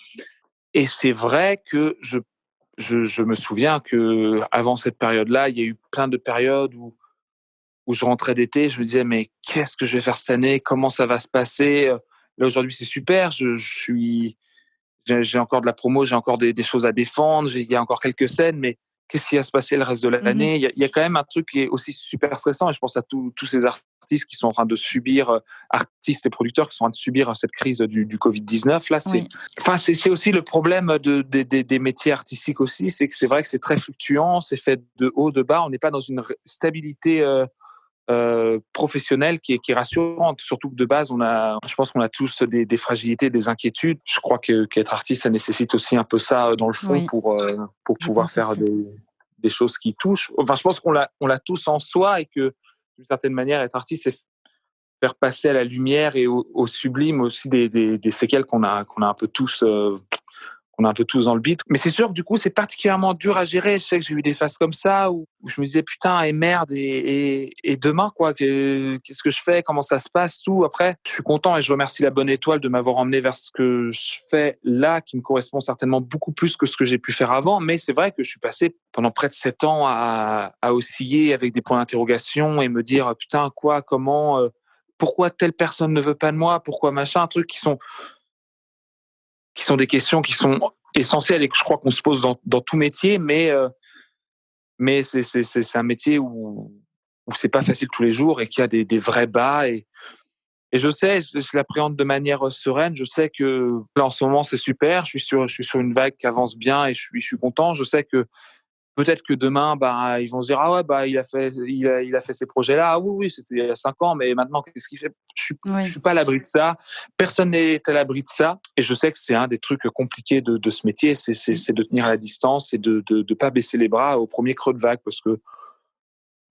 Et c'est vrai que je me souviens que avant cette période-là, il y a eu plein de périodes où je rentrais d'été, je me disais: «Mais qu'est-ce que je vais faire cette année? Comment ça va se passer?» Là, aujourd'hui, c'est super, j'ai encore de la promo, j'ai encore des choses à défendre, il y a encore quelques scènes, mais qu'est-ce qui va se passer le reste de Mhm. l'année? Il y a quand même un truc qui est aussi super stressant, et je pense à tous ces artistes qui sont en train de subir, artistes et producteurs qui sont en train de subir cette crise du Covid-19 là. Oui. C'est aussi le problème des métiers artistiques aussi, c'est que c'est vrai que c'est très fluctuant, c'est fait de haut, de bas, on n'est pas dans une stabilité professionnelle qui est rassurante. Surtout que de base, je pense qu'on a tous des fragilités, des inquiétudes. Je crois qu'être artiste, ça nécessite aussi un peu ça dans le fond Oui, pour je pouvoir pense faire aussi. des choses qui touchent. Enfin, je pense on l'a tous en soi, et que d'une certaine manière, être artiste, c'est faire passer à la lumière et au sublime aussi des séquelles qu'on a un peu tous. On est un peu tous dans le beat. Mais c'est sûr que du coup, c'est particulièrement dur à gérer. Je sais que j'ai eu des phases comme ça où je me disais putain, et merde, et demain, quoi, qu'est-ce que je fais? Comment ça se passe? Tout. Après, je suis content et je remercie la bonne étoile de m'avoir emmené vers ce que je fais là, qui me correspond certainement beaucoup plus que ce que j'ai pu faire avant. Mais c'est vrai que je suis passé pendant près de 7 ans à osciller avec des points d'interrogation et me dire putain, quoi, comment, pourquoi telle personne ne veut pas de moi? Pourquoi machin? Un truc qui sont des questions qui sont essentielles et que je crois qu'on se pose dans tout métier, mais c'est un métier où c'est pas facile tous les jours et qu'il y a des vrais bas. Et je sais, je l'appréhende de manière sereine. Je sais que là, en ce moment, c'est super. Je suis sur une vague qui avance bien et je suis content. Je sais que peut-être que demain, bah, ils vont se dire: «Ah ouais, bah, il a fait ces projets-là. Ah oui, oui, c'était il y a 5 ans, mais maintenant, qu'est-ce qu'il fait?» Je Oui, suis pas à l'abri de ça. Personne n'est à l'abri de ça. Et je sais que c'est un des trucs compliqués de ce métier, oui. c'est de tenir à la distance et de pas baisser les bras au premier creux de vague. Parce que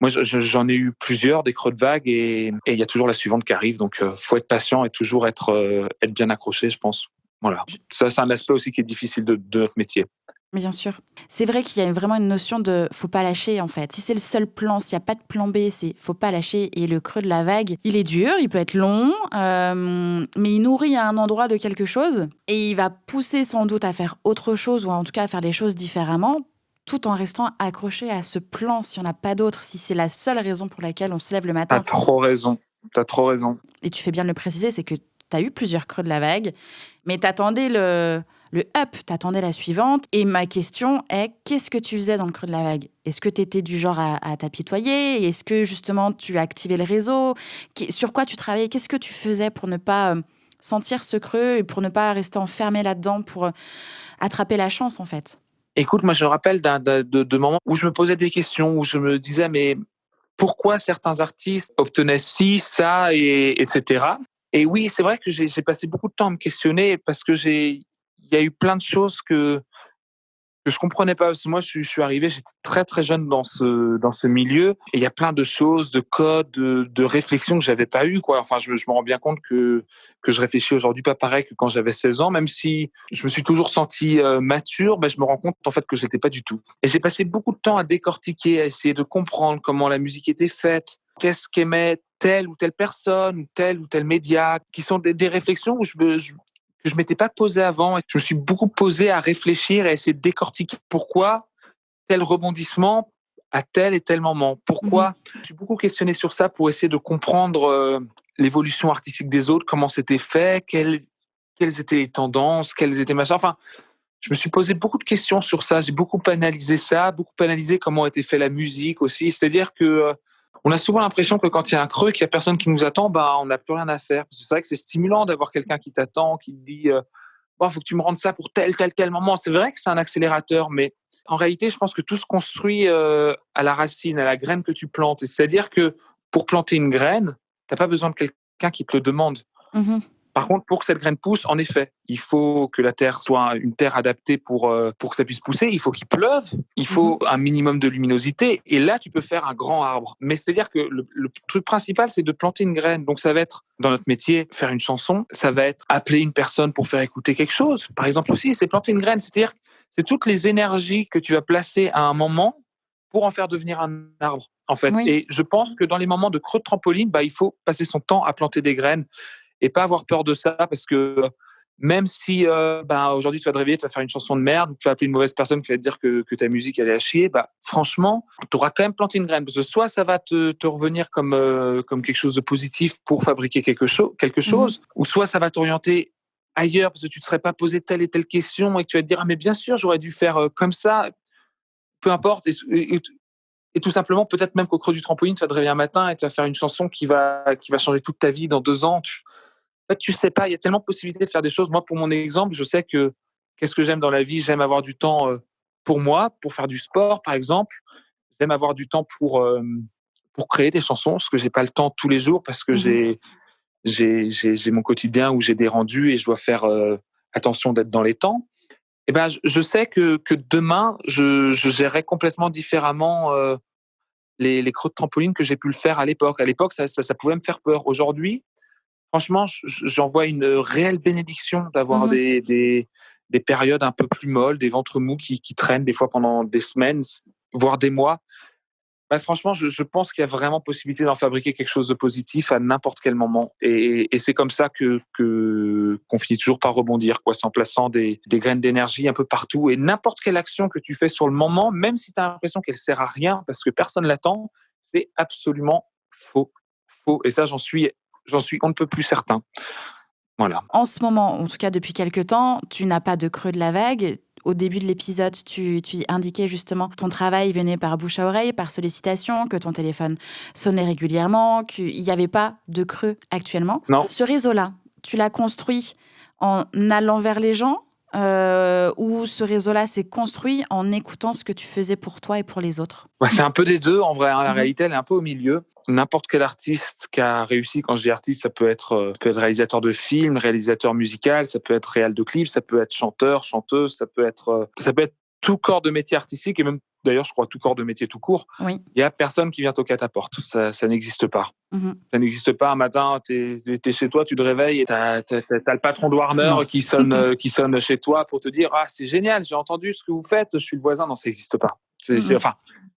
moi, j'en ai eu plusieurs, des creux de vague, et il y a toujours la suivante qui arrive. Donc, faut être patient et toujours être bien accroché, je pense. Voilà. Je Ça, c'est un aspect aussi qui est difficile de notre métier. Bien sûr. C'est vrai qu'il y a vraiment une notion de faut pas lâcher, en fait. Si c'est le seul plan, s'il y a pas de plan B, c'est faut pas lâcher, et le creux de la vague, il est dur, il peut être long, mais il nourrit à un endroit de quelque chose et il va pousser sans doute à faire autre chose, ou en tout cas à faire les choses différemment. tout en restant accroché à ce plan, s'il y en a pas d'autre, si c'est la seule raison pour laquelle on se lève le Tu matin. trop raison, tu trop raison. Et tu fais bien de le préciser, c'est que tu as eu plusieurs creux de la vague, mais tu attendais le up, tu attendais la suivante. Et ma question est, qu'est-ce que tu faisais dans le creux de la vague? Est-ce que tu étais du genre à t'apitoyer? Est-ce que justement tu activais le réseau? Sur quoi tu travaillais? Qu'est-ce que tu faisais pour ne pas sentir ce creux et pour ne pas rester enfermé là-dedans, pour attraper la chance en fait? Écoute, moi, je me rappelle de moments où je me posais des questions, où je me disais: «Mais pourquoi certains artistes obtenaient ci, ça et etc.» Et oui, c'est vrai que j'ai passé beaucoup de temps à me questionner parce que il y a eu plein de choses que je comprenais pas. Parce que moi, je suis arrivé, j'étais très, très jeune dans ce milieu et il y a plein de choses, de codes, de réflexions que j'avais pas eues, quoi. Enfin, je me rends bien compte que je réfléchis aujourd'hui pas pareil que quand j'avais 16 ans, même si je me suis toujours senti mature, je me rends compte en fait que je l'étais pas du tout. Et j'ai passé beaucoup de temps à décortiquer, à essayer de comprendre comment la musique était faite, qu'est-ce qu'aimait telle ou telle personne, ou tel média, qui sont des réflexions où que je m'étais pas posé avant. Et je me suis beaucoup posé à réfléchir et à essayer de décortiquer pourquoi tel rebondissement à tel et tel moment. Mmh. Pourquoi je suis beaucoup questionné sur ça pour essayer de comprendre l'évolution artistique des autres, comment c'était fait, quelles étaient les tendances, quelles étaient machins. Enfin, je me suis posé beaucoup de questions sur ça. J'ai beaucoup analysé ça, beaucoup analysé comment était fait la musique aussi. C'est-à-dire que on a souvent l'impression que quand il y a un creux, qu'il y a personne qui nous attend, on n'a plus rien à faire. Parce que c'est vrai que c'est stimulant d'avoir quelqu'un qui t'attend, qui te dit bon, faut que tu me rendes ça pour tel moment. C'est vrai que c'est un accélérateur, mais en réalité, je pense que tout se construit à la racine, à la graine que tu plantes. Et c'est-à-dire que pour planter une graine, tu n'as pas besoin de quelqu'un qui te le demande. Mmh. Par contre, pour que cette graine pousse, en effet, il faut que la terre soit une terre adaptée pour que ça puisse pousser. Il faut qu'il pleuve, il Mmh. faut un minimum de luminosité. Et là, tu peux faire un grand arbre. Mais c'est-à-dire que le truc principal, c'est de planter une graine. Donc, ça va être, dans notre métier, faire une chanson. Ça va être appeler une personne pour faire écouter quelque chose. Par exemple, aussi, c'est planter une graine. C'est-à-dire, c'est toutes les énergies que tu vas placer à un moment pour en faire devenir un arbre, en fait. Oui. Et je pense que dans les moments de creux de trampoline, il faut passer son temps à planter des graines et pas avoir peur de ça parce que même si aujourd'hui tu vas te réveiller, tu vas faire une chanson de merde, tu vas appeler une mauvaise personne qui va te dire que ta musique elle est à chier, franchement, tu auras quand même planté une graine parce que soit ça va te revenir comme quelque chose de positif pour fabriquer quelque Mmh. chose, ou soit ça va t'orienter ailleurs parce que tu ne te serais pas posé telle et telle question et que tu vas te dire ah mais bien sûr j'aurais dû faire comme ça, peu importe et tout simplement peut-être même qu'au creux du trampoline tu vas te réveiller un matin et tu vas faire une chanson qui va changer toute ta vie dans 2 ans. En fait, tu sais pas, il y a tellement de possibilités de faire des choses. Moi, pour mon exemple, je sais que qu'est-ce que j'aime dans la vie? J'aime avoir du temps pour moi, pour faire du sport, par exemple. J'aime avoir du temps pour créer des chansons, parce que j'ai pas le temps tous les jours, parce que Mmh. j'ai mon quotidien où j'ai des rendus et je dois faire attention d'être dans les temps. Et je sais que demain, je gérerai complètement différemment les creux de trampoline que j'ai pu le faire à l'époque. À l'époque, ça pouvait me faire peur. Aujourd'hui, franchement, j'en vois une réelle bénédiction d'avoir Mmh. des périodes un peu plus molles, des ventres mous qui traînent des fois pendant des semaines, voire des mois. Franchement, je pense qu'il y a vraiment possibilité d'en fabriquer quelque chose de positif à n'importe quel moment. Et c'est comme ça qu'on finit toujours par rebondir, quoi, c'est en plaçant des graines d'énergie un peu partout. Et n'importe quelle action que tu fais sur le moment, même si tu as l'impression qu'elle sert à rien parce que personne l'attend, c'est absolument faux. Faux. Et ça, j'en suis on ne peut plus certain. Voilà. En ce moment, en tout cas depuis quelque temps, tu n'as pas de creux de la vague. Au début de l'épisode, tu indiquais justement que ton travail venait par bouche à oreille, par sollicitation, que ton téléphone sonnait régulièrement, qu'il n'y avait pas de creux actuellement. Non, Ce réseau-là, tu l'as construit en allant vers les gens, ou ce réseau-là s'est construit en écoutant ce que tu faisais pour toi et pour les autres? c'est un peu des 2 en vrai, hein. La Mmh. réalité, elle est un peu au milieu. N'importe quel artiste qui a réussi, quand je dis artiste, ça peut être réalisateur de films, réalisateur musical, ça peut être réal de clips, ça peut être chanteur, chanteuse, ça peut être tout corps de métier artistique et même d'ailleurs, je crois, tout corps de métier tout court. Oui. Il y a personne qui vient toquer à ta porte. Ça n'existe pas. Mmh. Ça n'existe pas. Un matin, tu es chez toi, tu te réveilles et tu as le patron de Warner Non. qui sonne chez toi pour te dire ah, c'est génial, j'ai entendu ce que vous faites, je suis le voisin. Non, ça n'existe pas. Mmh. Enfin,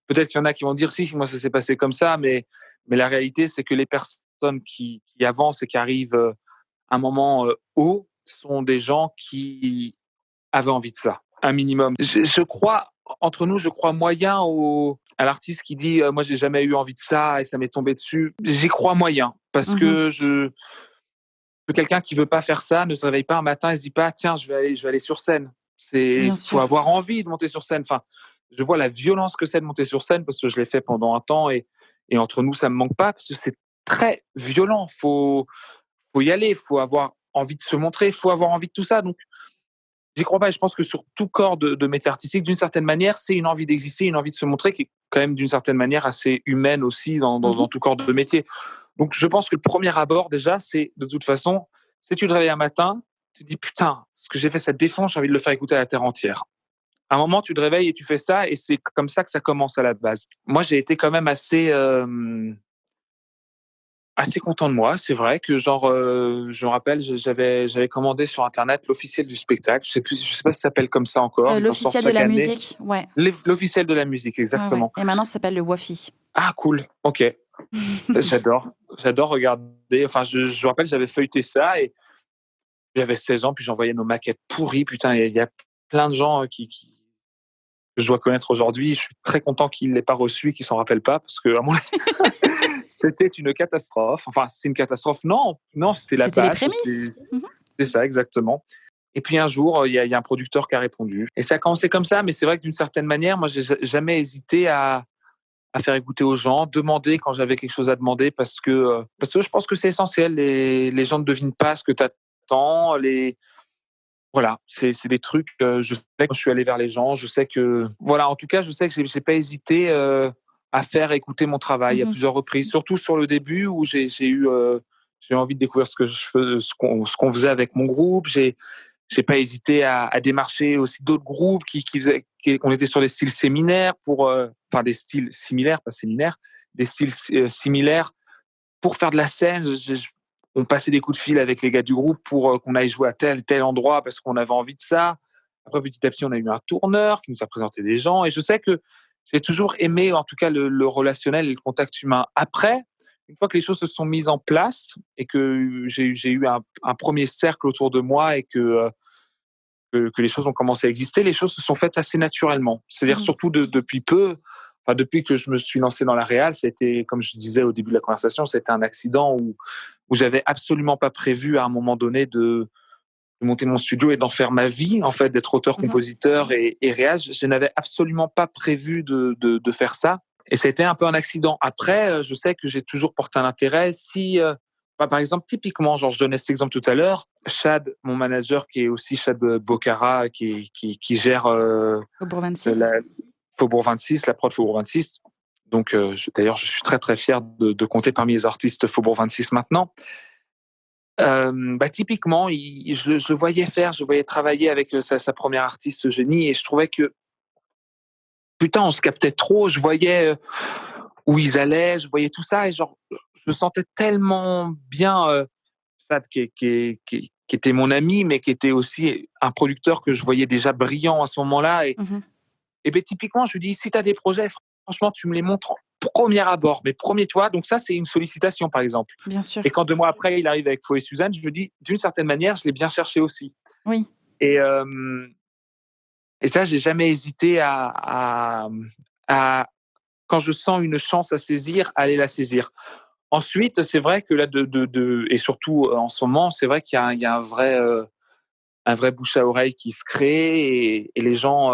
peut-être qu'il y en a qui vont dire si, moi ça s'est passé comme ça, mais la réalité, c'est que les personnes qui avancent et qui arrivent à un moment haut sont des gens qui avaient envie de ça, un minimum. Je crois entre nous, je crois moyen à l'artiste qui dit moi, j'ai jamais eu envie de ça et ça m'est tombé dessus. J'y crois moyen parce Mmh. que quelqu'un qui veut pas faire ça ne se réveille pas un matin et se dit pas tiens, je vais aller sur scène. C'est Bien faut sûr. avoir envie de monter sur scène. Enfin, je vois la violence que c'est de monter sur scène parce que je l'ai fait pendant un temps et entre nous, ça me manque pas parce que c'est très violent. Faut y aller, faut avoir envie de se montrer, faut avoir envie de tout ça. Donc j'y crois pas et je pense que sur tout corps de métier artistique, d'une certaine manière, c'est une envie d'exister, une envie de se montrer qui est quand même d'une certaine manière assez humaine aussi Mmh. dans tout corps de métier. Donc je pense que le premier abord déjà, c'est de toute façon, si tu te réveilles un matin, tu te dis: «Putain, ce que j'ai fait, ça te défonce, j'ai envie de le faire écouter à la terre entière». À un moment, tu te réveilles et tu fais ça et c'est comme ça que ça commence à la base. Moi, j'ai été quand même assez content de moi, c'est vrai que genre, je me rappelle, j'avais commandé sur internet l'officiel du spectacle. Je sais pas si ça s'appelle comme ça encore, ils en sortent L'officiel de chaque la année. musique, ouais. L'officiel de la musique, Ouais, ouais exactement. et maintenant ça s'appelle le Wafi. Ah cool, OK. J'adore regarder, enfin je me rappelle, j'avais feuilleté ça et j'avais 16 ans, puis j'envoyais nos maquettes pourries. Putain, il y a plein de gens, que je dois connaître aujourd'hui. Je suis très content qu'ils l'aient pas reçu et qu'ils s'en rappellent pas parce qu'à mon avis, c'était une catastrophe. Enfin, c'est une catastrophe. Non, non, c'était la C'était les base. prémices. Mmh. C'est ça, exactement. Et puis un jour, il y a un producteur qui a répondu. Et ça a commencé comme ça, mais c'est vrai que d'une certaine manière, moi, j'ai jamais hésité à faire écouter aux gens, demander quand j'avais quelque chose à demander, parce que je pense que c'est essentiel. Les gens ne devinent pas ce que tu attends. Voilà, c'est des trucs, je sais que je suis allé vers les gens, je sais que voilà, en tout cas, je sais que j'ai pas hésité, à faire écouter mon travail à Mmh. plusieurs reprises, surtout sur le début où j'ai eu envie de découvrir ce qu'on faisait avec mon groupe. J'ai pas hésité à démarcher aussi d'autres groupes qui faisaient qu'on était sur des styles séminaires enfin des styles similaires, pas séminaires, des styles similaires pour faire de la scène. On passait des coups de fil avec les gars du groupe pour qu'on aille jouer à tel endroit parce qu'on avait envie de ça. Après, petit à petit, on a eu un tourneur qui nous a présenté des gens. Et je sais que j'ai toujours aimé, en tout cas, le relationnel et le contact humain. Après, une fois que les choses se sont mises en place et que j'ai eu un premier cercle autour de moi et que les choses ont commencé à exister, les choses se sont faites assez naturellement. C'est-à-dire Mmh. surtout depuis peu, enfin depuis que je me suis lancé dans la réal, c'était, comme je disais au début de la conversation, c'était un accident où j'avais absolument pas prévu à un moment donné de monter mon studio et d'en faire ma vie, en fait, d'être auteur, Mmh. compositeur et réal. Je n'avais absolument pas prévu de faire ça. Et ça a été un peu un accident. Après, je sais que j'ai toujours porté un intérêt. Si, par exemple, typiquement, genre, je donnais cet exemple tout à l'heure, Chad, mon manager, qui est aussi Chad Bocara, qui gère Faubourg 26. la Faubourg 26, la prod Faubourg 26. Donc, d'ailleurs, je suis très, très fier de compter parmi les artistes Faubourg 26 maintenant. Bah, typiquement, je le voyais faire, je le voyais travailler avec sa première artiste, Génie, et je trouvais que, putain, on se captait trop. Je voyais où ils allaient, je voyais tout ça, et genre, je me sentais tellement bien. Fab, qui était mon ami, mais qui était aussi un producteur que je voyais déjà brillant à ce moment-là. Mmh. Et ben, typiquement, je lui dis, si tu as des projets, franchement, tu me les montres en premier abord, mais premier, tu vois. Donc ça, c'est une sollicitation, par exemple. Bien sûr. Et quand 2 mois après, il arrive avec Flo et Suzanne, je me dis, d'une certaine manière, je l'ai bien cherché aussi. Oui. Et, et ça, j'ai jamais hésité à, quand je sens une chance à saisir, aller la saisir. Ensuite, c'est vrai que là, et surtout en ce moment, c'est vrai qu'il y a un vrai bouche à oreille qui se crée et les gens,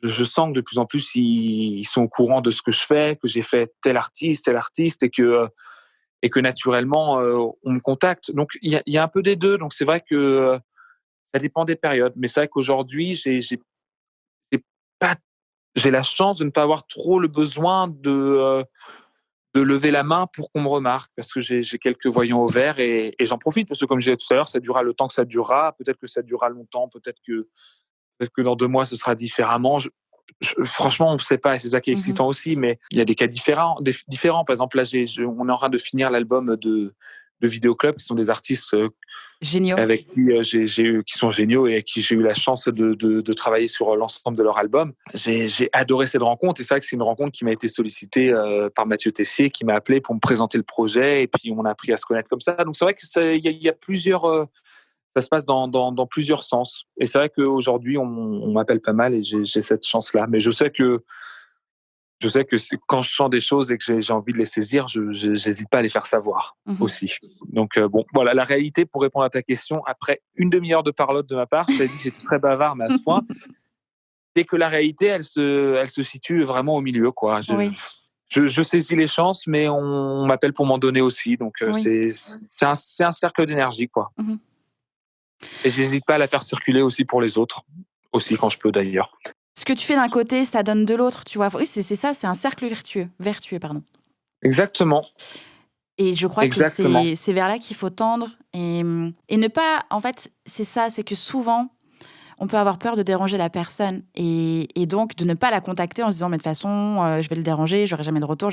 je sens que de plus en plus, ils sont au courant de ce que je fais, que j'ai fait tel artiste et que naturellement, on me contacte. Donc, il y a un peu des deux. Donc, c'est vrai que ça dépend des périodes. Mais c'est vrai qu'aujourd'hui, j'ai pas, j'ai la chance de ne pas avoir trop le besoin de lever la main pour qu'on me remarque parce que j'ai quelques voyants au vert et j'en profite parce que, comme je disais tout à l'heure, ça durera le temps que ça durera. Peut-être que ça durera longtemps, peut-être que dans 2 mois, ce sera différemment. Franchement, on ne sait pas, et c'est ça qui est Mmh. excitant aussi, mais il y a des cas différents. Par exemple, là, on est en train de finir l'album de Vidéo Club, qui sont des artistes Géniaux. avec qui qui sont géniaux et avec qui j'ai eu la chance de travailler sur l'ensemble de leur album. J'ai adoré cette rencontre, et c'est vrai que c'est une rencontre qui m'a été sollicitée par Mathieu Tessier, qui m'a appelé pour me présenter le projet, et puis on a appris à se connaître comme ça. Donc c'est vrai que il y a plusieurs ça se passe dans plusieurs sens. Et c'est vrai qu'aujourd'hui, on m'appelle pas mal et j'ai cette chance-là. Mais je sais que quand je sens des choses et que j'ai envie de les saisir, j'hésite pas à les faire savoir Mhm. aussi. Donc bon, voilà, la réalité, pour répondre à ta question, après une demi-heure de parlotte de ma part, ça dit que j'étais très bavard, mais à ce point, c'est que la réalité, elle se situe vraiment au milieu, quoi. Oui, Je saisis les chances, mais on m'appelle pour m'en donner aussi. Donc oui. c'est un cercle d'énergie, quoi. Mhm. Et j'hésite pas à la faire circuler aussi pour les autres, aussi quand je peux d'ailleurs. Ce que tu fais d'un côté, ça donne de l'autre, tu vois. Oui, c'est ça, c'est un cercle vertueux, pardon. Exactement, Et je crois que exactement. c'est vers là qu'il faut tendre et ne pas, en fait, c'est ça, c'est que souvent, on peut avoir peur de déranger la personne et donc de ne pas la contacter en se disant mais de toute façon je vais le déranger, j'aurai jamais de retour.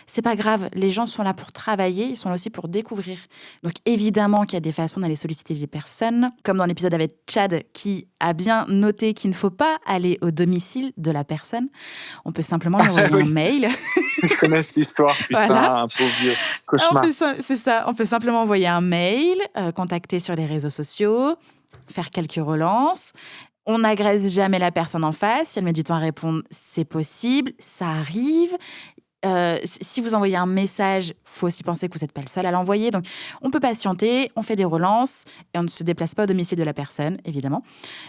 C'est pas grave, les gens sont là pour travailler, ils sont là aussi pour découvrir. Donc évidemment qu'il y a des façons d'aller solliciter les personnes, comme dans l'épisode avec Chad qui a bien noté qu'il ne faut pas aller au domicile de la personne. On peut simplement lui Ah envoyer un oui, mail. je connais cette histoire, Voilà. putain, un pauvre vieux cauchemar. C'est ça, on peut simplement envoyer un mail, contacter sur les réseaux sociaux, faire quelques relances. On n'agresse jamais la personne en face. Si elle met du temps à répondre, c'est possible, ça arrive. Si vous envoyez un message, il faut aussi penser que vous n'êtes pas le seul à l'envoyer. Donc, on peut patienter, on fait des relances et on ne se déplace pas au domicile de la personne, évidemment.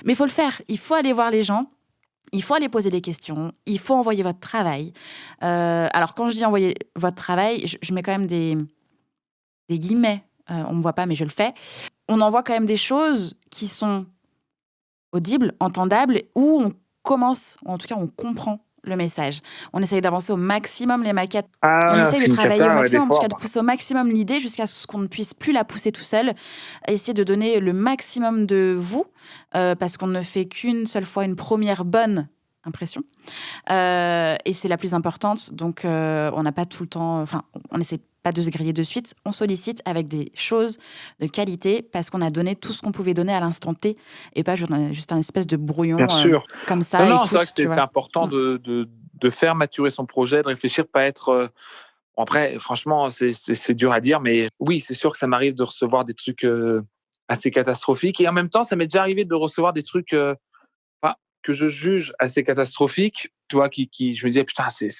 Mais il faut le faire. Il faut aller voir les gens. Il faut aller poser des questions. Il faut envoyer votre travail. Alors, quand je dis envoyer votre travail, je mets quand même des guillemets. On ne me voit pas, mais je le fais. On envoie quand même des choses qui sont audible, entendable, où on commence, ou en tout cas on comprend le message. On essaye d'avancer au maximum les maquettes. On Ah, essaye de c'est une travailler au cata, ouais, maximum, en tout cas d'effort. de pousser au maximum l'idée jusqu'à ce qu'on ne puisse plus la pousser tout seul. Essayer de donner le maximum de vous, parce qu'on ne fait qu'une seule fois une première bonne impression. Et c'est la plus importante. Donc, on n'a pas tout le temps. Enfin, on n'essaie pas de se griller de suite. On sollicite avec des choses de qualité parce qu'on a donné tout ce qu'on pouvait donner à l'instant T et pas juste un espèce de Bien brouillon sûr. comme Non, ça. non, c'est vrai que Écoute, tu c'est vois. important Mm. de faire maturer son projet, de réfléchir, pas être. Bon, après, franchement, c'est dur à dire, mais oui, c'est sûr que ça m'arrive de recevoir des trucs assez catastrophiques. Et en même temps, ça m'est déjà arrivé de recevoir des trucs enfin, que je juge assez catastrophiques, tu vois, je me disais, putain, c'est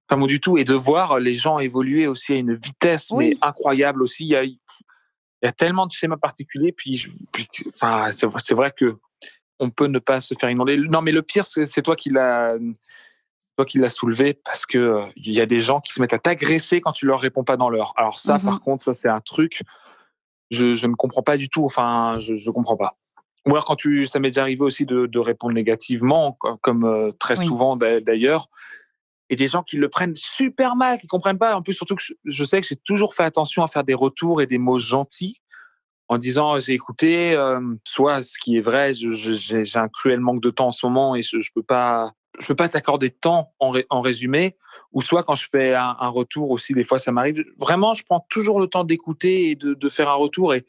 pas bon du tout. Et de voir les gens évoluer aussi à une vitesse, mais Oui, incroyable aussi. Il y a tellement de schémas particuliers, enfin, c'est vrai que on peut ne pas se faire inonder. Non, mais le pire, c'est toi qui l'as soulevé parce que il y a des gens qui se mettent à t'agresser quand tu leur réponds pas dans l'heure. Alors ça, mhm, par contre, ça c'est un truc, je ne comprends pas du tout. Enfin, je comprends pas. Ou alors ça m'est déjà arrivé aussi de répondre négativement, comme très oui, souvent d'ailleurs, et des gens qui le prennent super mal, qui comprennent pas. En plus, surtout que je sais que j'ai toujours fait attention à faire des retours et des mots gentils en disant j'ai écouté, soit ce qui est vrai, j'ai un cruel manque de temps en ce moment et je peux pas t'accorder de temps en résumé, ou soit quand je fais un retour aussi, des fois ça m'arrive. Vraiment, je prends toujours le temps d'écouter et de faire un retour et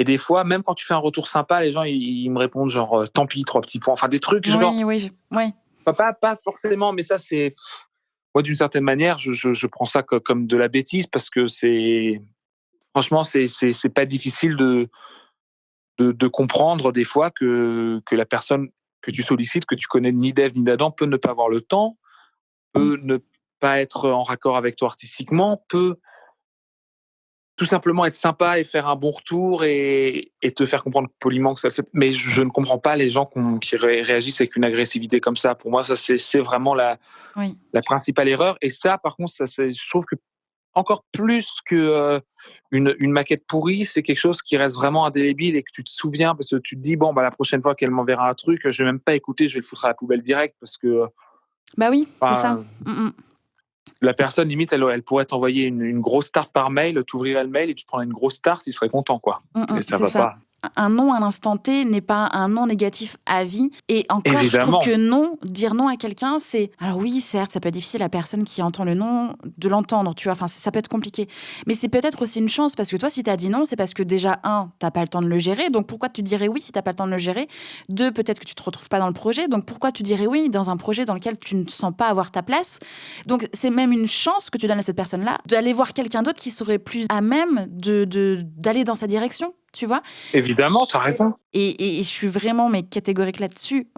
des fois, même quand tu fais un retour sympa, les gens ils me répondent genre tant pis, 3 petits points, enfin des trucs genre oui, oui, oui. pas forcément, mais ça c'est moi d'une certaine manière, je prends ça comme de la bêtise parce que c'est franchement c'est pas difficile de comprendre des fois que la personne que tu sollicites, que tu connais ni d'Ève ni d'Adam, peut ne pas avoir le temps, Mm. peut ne pas être en raccord avec toi artistiquement, peut tout simplement être sympa et faire un bon retour et te faire comprendre poliment que ça le fait. Mais je ne comprends pas les gens qui réagissent avec une agressivité comme ça. Pour moi, ça, c'est vraiment Oui. la principale erreur. Et ça, par contre, je trouve que encore plus que une maquette pourrie, c'est quelque chose qui reste vraiment indélébile et que tu te souviens parce que tu te dis bon bah la prochaine fois qu'elle m'enverra un truc, je vais même pas écouter, je vais le foutre à la poubelle direct parce que Bah oui, c'est ça. enfin, Mm, mm. la personne limite elle pourrait t'envoyer une grosse tarte par mail, tu ouvrirais le mail et tu te prendrais une grosse tarte, il serait content quoi. Et ça C'est va ça. pas. Un non à l'instant T n'est pas un non négatif à vie. Et encore, je trouve que Évidemment, non, dire non à quelqu'un, c'est... Alors oui, certes, ça peut être difficile à la personne qui entend le non de l'entendre, tu vois. Enfin, ça peut être compliqué. Mais c'est peut-être aussi une chance, parce que toi, si t'as dit non, c'est parce que déjà, un, t'as pas le temps de le gérer. Donc pourquoi tu dirais oui si t'as pas le temps de le gérer? Deux, peut-être que tu te retrouves pas dans le projet. Donc pourquoi tu dirais oui dans un projet dans lequel tu ne sens pas avoir ta place? Donc c'est même une chance que tu donnes à cette personne-là d'aller voir quelqu'un d'autre qui serait plus à même d'aller dans sa direction. tu vois? Évidemment, tu as raison. Et je suis vraiment mais catégorique là-dessus.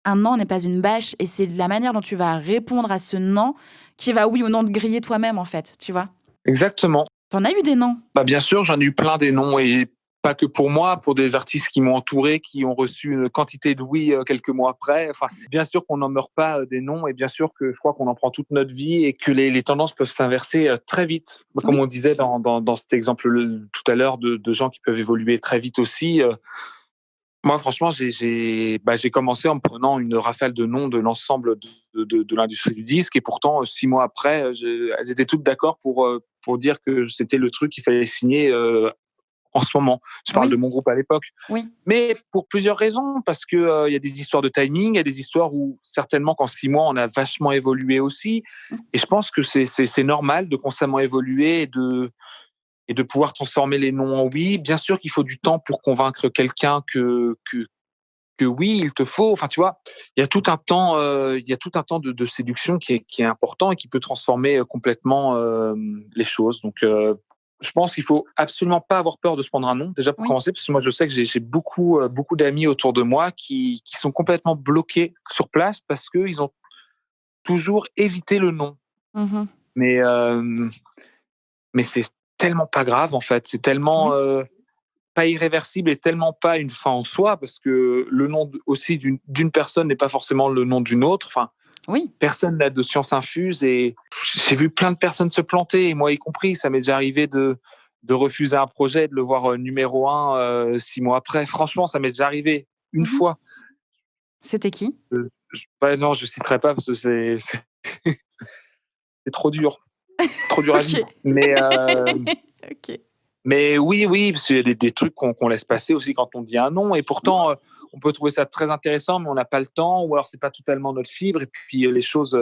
Un non n'est pas une bâche et c'est la manière dont tu vas répondre à ce non qui va, oui ou non, te griller toi-même, en fait, tu vois? Exactement. Tu en as eu des non? Bah, bien sûr, j'en ai eu plein des noms et pas que pour moi, pour des artistes qui m'ont entouré, qui ont reçu une quantité de oui, quelques mois après. Enfin, c'est bien sûr qu'on n'en meurt pas, des noms et bien sûr que je crois qu'on en prend toute notre vie et que les tendances peuvent s'inverser, très vite. Comme Oui. on disait dans cet exemple, tout à l'heure de gens qui peuvent évoluer très vite aussi, moi franchement j'ai commencé en me prenant une rafale de noms de l'ensemble de l'industrie du disque et pourtant, 6 mois après, elles étaient toutes d'accord pour dire que c'était le truc qu'il fallait signer, en ce moment. Je parle de Oui, mon groupe à l'époque. oui. Mais pour plusieurs raisons, parce que, il y a des histoires de timing, il y a des histoires où certainement qu'en 6 mois, on a vachement évolué aussi Mmh. et je pense que c'est normal de constamment évoluer et de pouvoir transformer les non en oui. Bien sûr qu'il faut du temps pour convaincre quelqu'un que oui, il te faut. Enfin, tu vois, il y a tout un temps de séduction qui est important et qui peut transformer complètement les choses. Donc, je pense qu'il faut absolument pas avoir peur de se prendre un nom, déjà pour Oui. commencer, parce que moi, je sais que j'ai beaucoup d'amis autour de moi qui sont complètement bloqués sur place parce qu'ils ont toujours évité le non. Mmh. Mais, mais c'est tellement pas grave, en fait. C'est tellement, Oui. pas irréversible et tellement pas une fin en soi, parce que le nom aussi d'une personne n'est pas forcément le nom d'une autre. Enfin, Oui. personne n'a de science infuse et j'ai vu plein de personnes se planter, et moi y compris. Ça m'est déjà arrivé de refuser un projet, de le voir numéro un 6 mois après. Franchement, ça m'est déjà arrivé une Mmh. fois. C'était qui? Ouais, non, je citerai pas parce que c'est trop dur à OK. vivre. Mais, OK. Mais oui, oui, parce qu'il y a des trucs qu'on laisse passer aussi quand on dit un non et Mmh. pourtant, on peut trouver ça très intéressant, mais on n'a pas le temps ou alors c'est pas totalement notre fibre et puis, les choses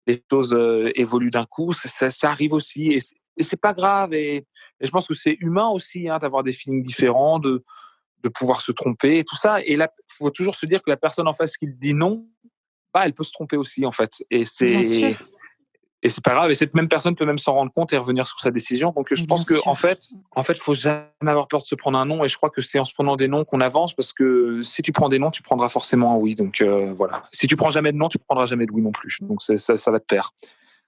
évoluent d'un coup. Ça arrive aussi et c'est pas grave et je pense que c'est humain aussi, hein, d'avoir des feelings différents, de pouvoir se tromper et tout ça et là, il faut toujours se dire que la personne en face qui te dit non, bah, elle peut se tromper aussi, en fait Bien sûr, et c'est pas grave et cette même personne peut même s'en rendre compte et revenir sur sa décision. Donc, je mais bien pense que sûr. en fait, faut jamais avoir peur de se prendre un non et je crois que c'est en se prenant des noms qu'on avance parce que si tu prends des noms, tu prendras forcément un oui. Donc, voilà. Si tu prends jamais de non, tu prendras jamais de oui non plus. Donc ça va de pair.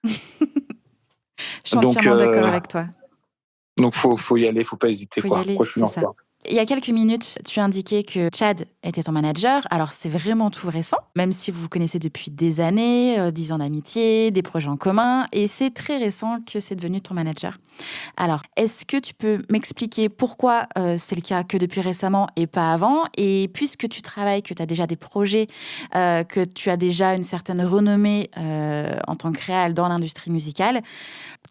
Je suis Donc, entièrement d'accord avec toi. faut y aller, faut pas hésiter, Faut y quoi, aller, quoi qu'il c'est en ça. soit. Il y a quelques minutes, tu indiquais que Chad était ton manager. Alors, c'est vraiment tout récent, même si vous vous connaissez depuis des années, 10 ans d'amitié, des projets en commun, et c'est très récent que c'est devenu ton manager. Alors, est-ce que tu peux m'expliquer pourquoi c'est le cas que depuis récemment et pas avant? Et puisque tu travailles, que tu as déjà des projets, que tu as déjà une certaine renommée en tant que réal dans l'industrie musicale,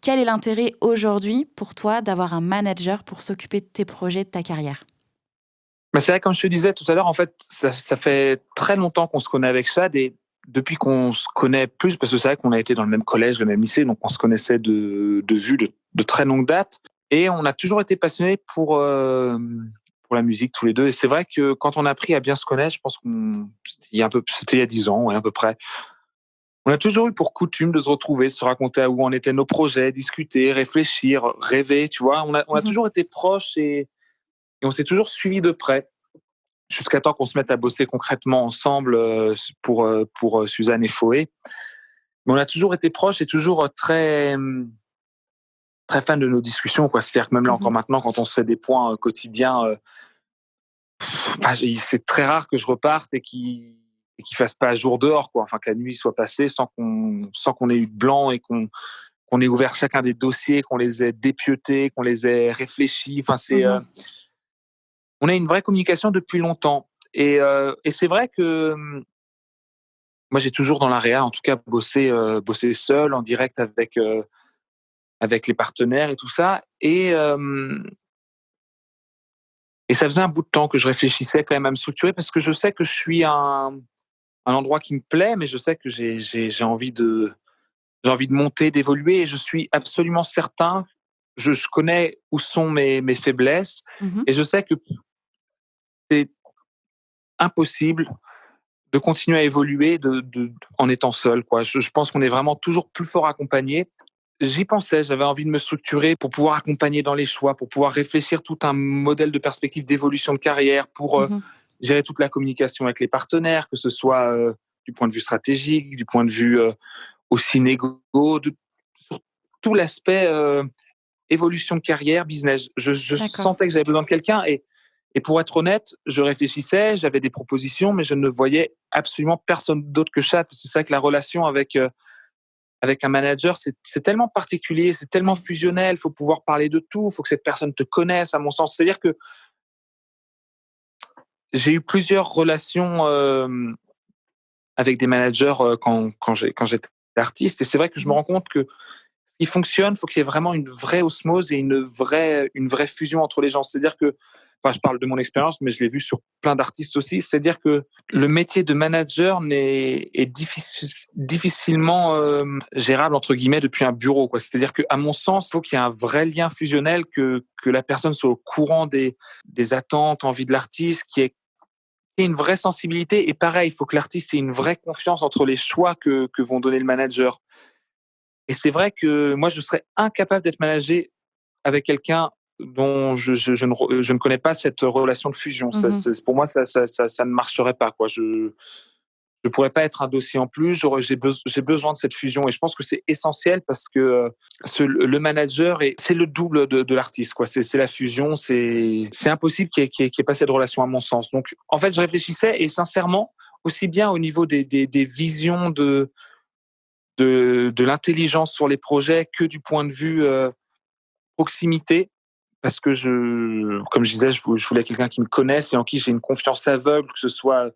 quel est l'intérêt aujourd'hui pour toi d'avoir un manager pour s'occuper de tes projets, de ta carrière? Mais c'est vrai, comme je te disais tout à l'heure, en fait, ça fait très longtemps qu'on se connaît avec Chad et depuis qu'on se connaît plus, parce que c'est vrai qu'on a été dans le même collège, le même lycée, donc on se connaissait de vue de très longue date. Et on a toujours été passionnés pour la musique tous les deux. Et c'est vrai que quand on a appris à bien se connaître, je pense c'était il y a 10 ans, ouais, à peu près. On a toujours eu pour coutume de se retrouver, de se raconter où en étaient nos projets, discuter, réfléchir, rêver, tu vois. On a Mmh. toujours été proches et on s'est toujours suivis de près jusqu'à temps qu'on se mette à bosser concrètement ensemble pour Suzanne et Foé. Mais on a toujours été proches et toujours très fans de nos discussions, quoi. C'est-à-dire que même là encore Mmh. maintenant, quand on se fait des points quotidiens, enfin, c'est très rare que je reparte et qu'il fasse pas jour dehors, quoi. Enfin, que la nuit soit passée sans qu'on ait eu de blanc et qu'on ait ouvert chacun des dossiers, qu'on les ait dépiautés, qu'on les ait réfléchis. Enfin, Mmh. on a une vraie communication depuis longtemps. Et c'est vrai que moi, j'ai toujours dans la réa, en tout cas, bossé seul, en direct avec les partenaires et tout ça. Et ça faisait un bout de temps que je réfléchissais quand même à me structurer parce que je sais que je suis à un endroit qui me plaît, mais je sais que j'ai envie de monter, d'évoluer et je suis absolument certain, je connais où sont mes faiblesses Mmh. et je sais que c'est impossible de continuer à évoluer en étant seul, quoi. Je pense qu'on est vraiment toujours plus fort accompagné. J'y pensais, j'avais envie de me structurer pour pouvoir accompagner dans les choix, pour pouvoir réfléchir tout un modèle de perspective d'évolution de carrière, pour Mmh. gérer toute la communication avec les partenaires, que ce soit du point de vue stratégique, du point de vue aussi négo, sur tout l'aspect évolution de carrière, business. Je D'accord. sentais que j'avais besoin de quelqu'un et pour être honnête, je réfléchissais, j'avais des propositions, mais je ne voyais absolument personne d'autre que Chad. Parce que c'est vrai que la relation avec un manager, c'est tellement particulier, c'est tellement Oui. fusionnel, il faut pouvoir parler de tout, il faut que cette personne te connaisse, à mon sens. C'est-à-dire que j'ai eu plusieurs relations avec des managers quand j'étais artiste, et c'est vrai que je me Mmh. rends compte que il fonctionne, il faut qu'il y ait vraiment une vraie osmose et une vraie fusion entre les gens. C'est-à-dire que, enfin, je parle de mon expérience, mais je l'ai vu sur plein d'artistes aussi. C'est-à-dire que le métier de manager est difficilement gérable entre guillemets depuis un bureau, quoi. C'est-à-dire qu'à mon sens, il faut qu'il y ait un vrai lien fusionnel, que la personne soit au courant des attentes, envies de l'artiste, qu'il y ait une vraie sensibilité. Et pareil, il faut que l'artiste ait une vraie confiance entre les choix que vont donner le manager. Et c'est vrai que moi, je serais incapable d'être managé avec quelqu'un dont je ne connais pas cette relation de fusion. Mmh. Pour moi, ça ne marcherait pas, quoi. Je ne pourrais pas être un dossier en plus. J'ai besoin de cette fusion, et je pense que c'est essentiel parce que le manager, c'est le double de l'artiste, quoi. C'est la fusion. C'est impossible qu'il y ait pas cette relation, à mon sens. Donc, en fait, je réfléchissais, et sincèrement, aussi bien au niveau des visions de l'intelligence sur les projets que du point de vue proximité, parce que comme je disais, je voulais quelqu'un qui me connaisse et en qui j'ai une confiance aveugle, que ce soit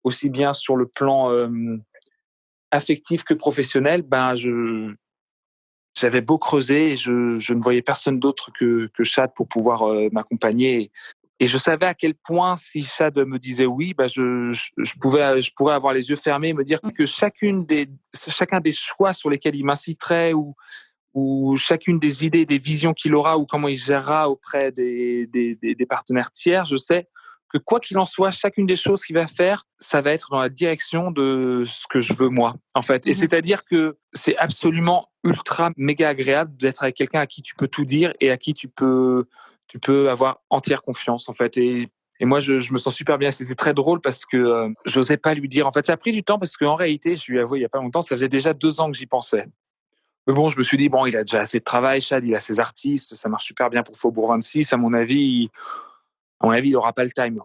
aussi bien sur le plan affectif que professionnel. Ben, j'avais beau creuser, et je ne voyais personne d'autre que Chad pour pouvoir m'accompagner. Et je savais à quel point, si Chad me disait oui, ben je pourrais avoir les yeux fermés et me dire que chacun des choix sur lesquels il m'inciterait, ou chacune des idées, des visions qu'il aura, ou comment il gérera auprès des partenaires tiers, je sais que quoi qu'il en soit, chacune des choses qu'il va faire, ça va être dans la direction de ce que je veux moi, en fait. Et Mmh. c'est-à-dire que c'est absolument ultra méga agréable d'être avec quelqu'un à qui tu peux tout dire et à qui tu peux avoir entière confiance, en fait. Et moi, je me sens super bien. C'était très drôle parce que j'osais pas lui dire. En fait, ça a pris du temps parce qu'en réalité, je lui avoue, il y a pas longtemps, ça faisait déjà 2 ans que j'y pensais. Mais bon, je me suis dit, bon, il a déjà assez de travail, Chad, il a ses artistes, ça marche super bien pour Faubourg 26. À mon avis, il n'aura pas le time.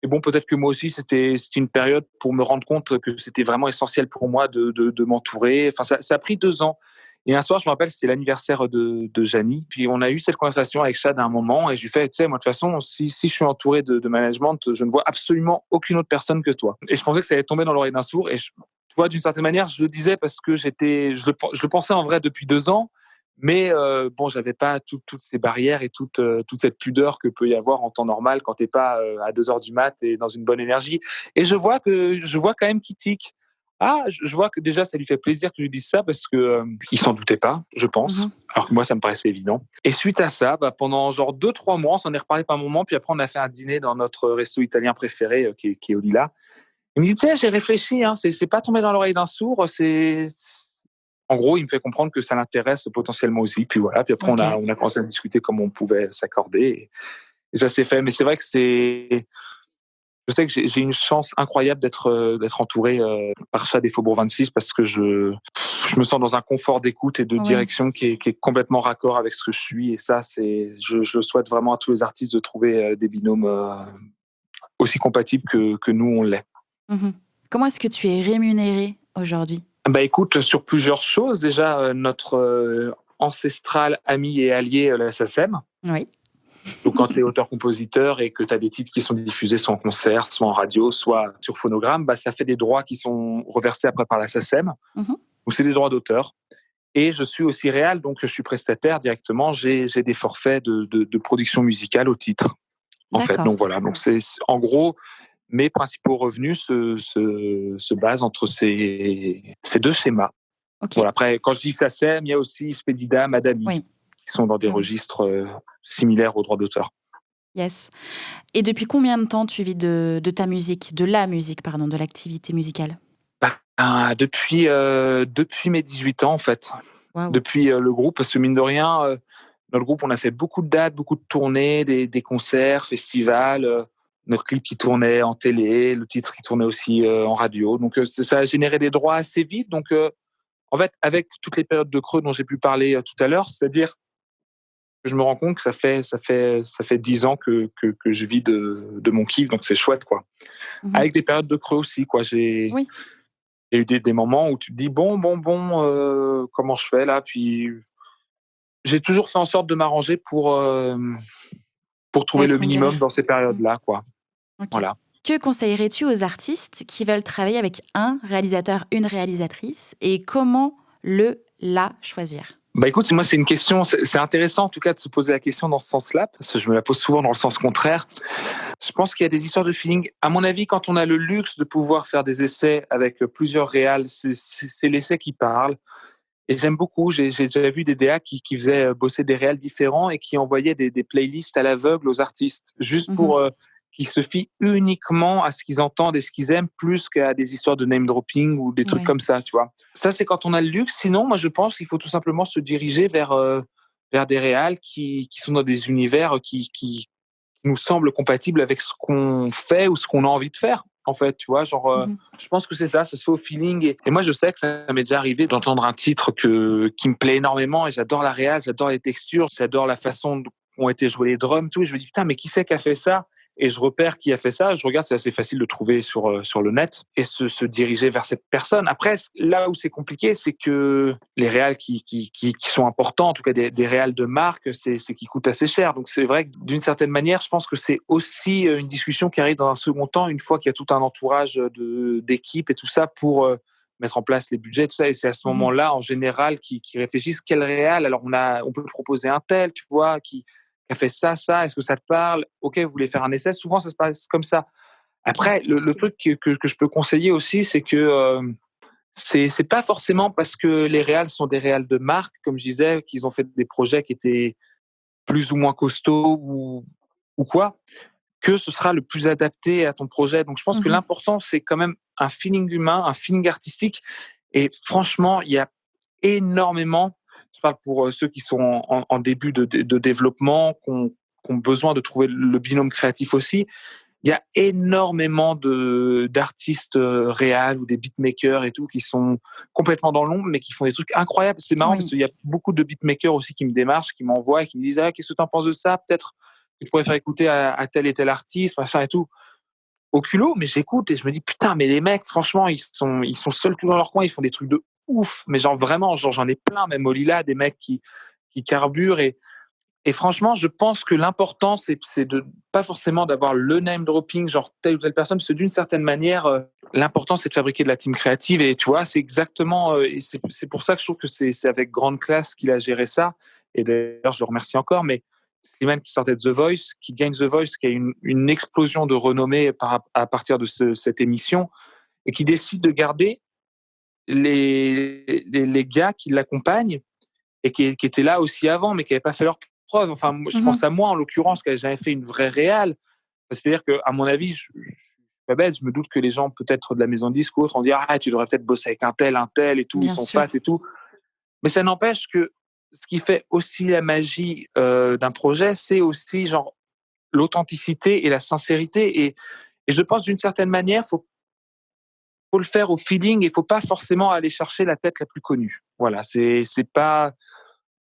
Et bon, peut-être que moi aussi, c'était une période pour me rendre compte que c'était vraiment essentiel pour moi de m'entourer. Enfin, ça a pris 2 ans. Et un soir, je me rappelle, c'était l'anniversaire de Janie. Puis on a eu cette conversation avec Chad à un moment, et je lui fais, tu sais, moi, de toute façon, si je suis entouré de management, je ne vois absolument aucune autre personne que toi. Et je pensais que ça allait tomber dans l'oreille d'un sourd. Et tu vois, d'une certaine manière, je le disais parce que je le pensais en vrai depuis 2 ans. Mais bon, j'avais pas toutes ces barrières et toute cette pudeur que peut y avoir en temps normal quand t'es pas à 2 heures du mat et dans une bonne énergie. Et je vois quand même qu'il tique. Ah, je vois que déjà ça lui fait plaisir que je lui dise ça, parce que il s'en doutait pas, je pense. Mmh. Alors que moi, ça me paraissait évident. Et suite à ça, bah, pendant genre 2-3 mois, on s'en est reparlé par moment. Puis après, on a fait un dîner dans notre resto italien préféré, qui est au Lila. Il me dit, tu sais, j'ai réfléchi, hein, c'est pas tombé dans l'oreille d'un sourd. En gros, il me fait comprendre que ça l'intéresse potentiellement aussi. Puis voilà. Puis après, on a, OK. on a commencé à discuter comment on pouvait s'accorder. Et ça s'est fait. Mais c'est vrai que je sais que j'ai une chance incroyable d'être entouré par Chad et Faubourg 26, parce que je me sens dans un confort d'écoute et de Oui. direction qui est complètement raccord avec ce que je suis. Et ça, je souhaite vraiment à tous les artistes de trouver des binômes aussi compatibles que nous, on l'est. Mmh. Comment est-ce que tu es rémunéré aujourd'hui? Bah, écoute, sur plusieurs choses. Déjà, notre ancestral ami et allié, la SACEM. Oui. Donc, quand tu es auteur-compositeur et que tu as des titres qui sont diffusés soit en concert, soit en radio, soit sur phonogramme, bah, ça fait des droits qui sont reversés après par la SACEM. Mmh. Donc, c'est des droits d'auteur. Et je suis aussi réal, donc je suis prestataire directement. J'ai des forfaits de production musicale au titre, en fait. D'accord. Donc, voilà. Donc, en gros, mes principaux revenus se basent entre ces deux schémas. OK. Voilà. Après, quand je dis SACEM, il y a aussi Spedida, Madami, Oui. qui sont dans des Oui, oui. registres similaires aux droits d'auteur. Yes. Et depuis combien de temps tu vis de ta musique? De la musique, pardon, de l'activité musicale? Depuis mes 18 ans, en fait. Waouh. depuis le groupe, parce que mine de rien, dans le groupe, on a fait beaucoup de dates, beaucoup de tournées, des concerts, festivals, notre clip qui tournait en télé, le titre qui tournait aussi en radio. Donc ça a généré des droits assez vite. Donc en fait, avec toutes les périodes de creux dont j'ai pu parler tout à l'heure, c'est-à-dire que je me rends compte que ça fait 10 ans que je vis de mon kiff, donc c'est chouette, quoi. Mmh. Avec des périodes de creux aussi, quoi. Oui. Il y a eu des moments où tu te dis bon, comment je fais là? Puis j'ai toujours fait en sorte de m'arranger pour trouver le Être une minimum galère. dans ces Mmh. périodes-là, quoi. OK. Voilà. Que conseillerais-tu aux artistes qui veulent travailler avec un réalisateur, une réalisatrice et comment la choisir? Bah, écoute, moi, c'est une question, c'est intéressant en tout cas de se poser la question dans ce sens-là, parce que je me la pose souvent dans le sens contraire. Je pense qu'il y a des histoires de feeling. À mon avis, quand on a le luxe de pouvoir faire des essais avec plusieurs réals, c'est l'essai qui parle. Et j'aime beaucoup. J'ai déjà vu des DA qui faisaient bosser des réals différents et qui envoyaient des playlists à l'aveugle aux artistes, juste Mmh. pour qu'ils se fient uniquement à ce qu'ils entendent et ce qu'ils aiment, plus qu'à des histoires de name dropping ou des trucs Ouais. comme ça, tu vois. Ça, c'est quand on a le luxe. Sinon, moi, je pense qu'il faut tout simplement se diriger vers des réals qui sont dans des univers qui nous semblent compatibles avec ce qu'on fait ou ce qu'on a envie de faire, en fait, tu vois. Genre, Mmh. je pense que c'est ça se fait au feeling. Et moi, je sais que ça m'est déjà arrivé d'entendre un titre qui me plaît énormément et j'adore la réal, j'adore les textures, j'adore la façon dont ont été joués les drums, tout. Et je me dis, putain, mais qui c'est qui a fait ça? Et je repère qui a fait ça. Je regarde, c'est assez facile de trouver sur le net et se diriger vers cette personne. Après, là où c'est compliqué, c'est que les réals qui sont importants, en tout cas des réals de marque, c'est qui coûtent assez cher. Donc c'est vrai que d'une certaine manière, je pense que c'est aussi une discussion qui arrive dans un second temps, une fois qu'il y a tout un entourage d'équipe et tout ça pour mettre en place les budgets, tout ça. Et c'est à ce Mmh. moment-là, en général, qui réfléchissent quel réal. Alors on peut proposer un tel, tu vois, qui a fait ça, est-ce que ça te parle? OK, vous voulez faire un essai? Souvent, ça se passe comme ça. OK. Après, le truc que je peux conseiller aussi, c'est que c'est pas forcément parce que les réals sont des réals de marque, comme je disais, qu'ils ont fait des projets qui étaient plus ou moins costauds ou quoi, que ce sera le plus adapté à ton projet. Donc, je pense que Mmh. l'important, c'est quand même un feeling humain, un feeling artistique. Et franchement, il y a énormément, je parle pour ceux qui sont en début de développement, qui ont besoin de trouver le binôme créatif aussi. Il y a énormément d'artistes réals ou des beatmakers et tout qui sont complètement dans l'ombre, mais qui font des trucs incroyables. C'est marrant parce Oui. qu'il y a beaucoup de beatmakers aussi qui me démarchent, qui m'envoient et qui me disent ah, qu'est-ce que tu en penses de ça? Peut-être que tu pourrais faire écouter à tel et tel artiste, machin et tout. Au culot, mais j'écoute et je me dis putain, mais les mecs, franchement, ils sont seuls tout dans leur coin, ils font des trucs de ouf. Mais genre vraiment, genre j'en ai plein, même au Lila, des mecs qui carburent et franchement, je pense que l'important, c'est de pas forcément d'avoir le name dropping, genre telle ou telle personne, parce que d'une certaine manière, l'important, c'est de fabriquer de la team créative. Et tu vois, c'est exactement, et c'est pour ça que je trouve que c'est avec grande classe qu'il a géré ça. Et d'ailleurs, je le remercie encore, mais Slimane qui sortait de The Voice, qui gagne The Voice, qui a une explosion de renommée à partir de cette émission, et qui décide de garder les gars qui l'accompagnent et qui étaient là aussi avant, mais qui n'avaient pas fait leur preuve. Enfin, moi, je Mmh. pense à moi, en l'occurrence, qui n'avais jamais fait une vraie réal. C'est-à-dire qu'à mon avis, je suis pas bête, je me doute que les gens, peut-être de la maison de disque ou autre, vont dire ah, tu devrais peut-être bosser avec un tel et tout, ils Bien sont fat sûr. et tout. Mais ça n'empêche que ce qui fait aussi la magie d'un projet, c'est aussi genre l'authenticité et la sincérité. Et je pense d'une certaine manière, faut le faire au feeling et il faut pas forcément aller chercher la tête la plus connue. Voilà, c'est pas,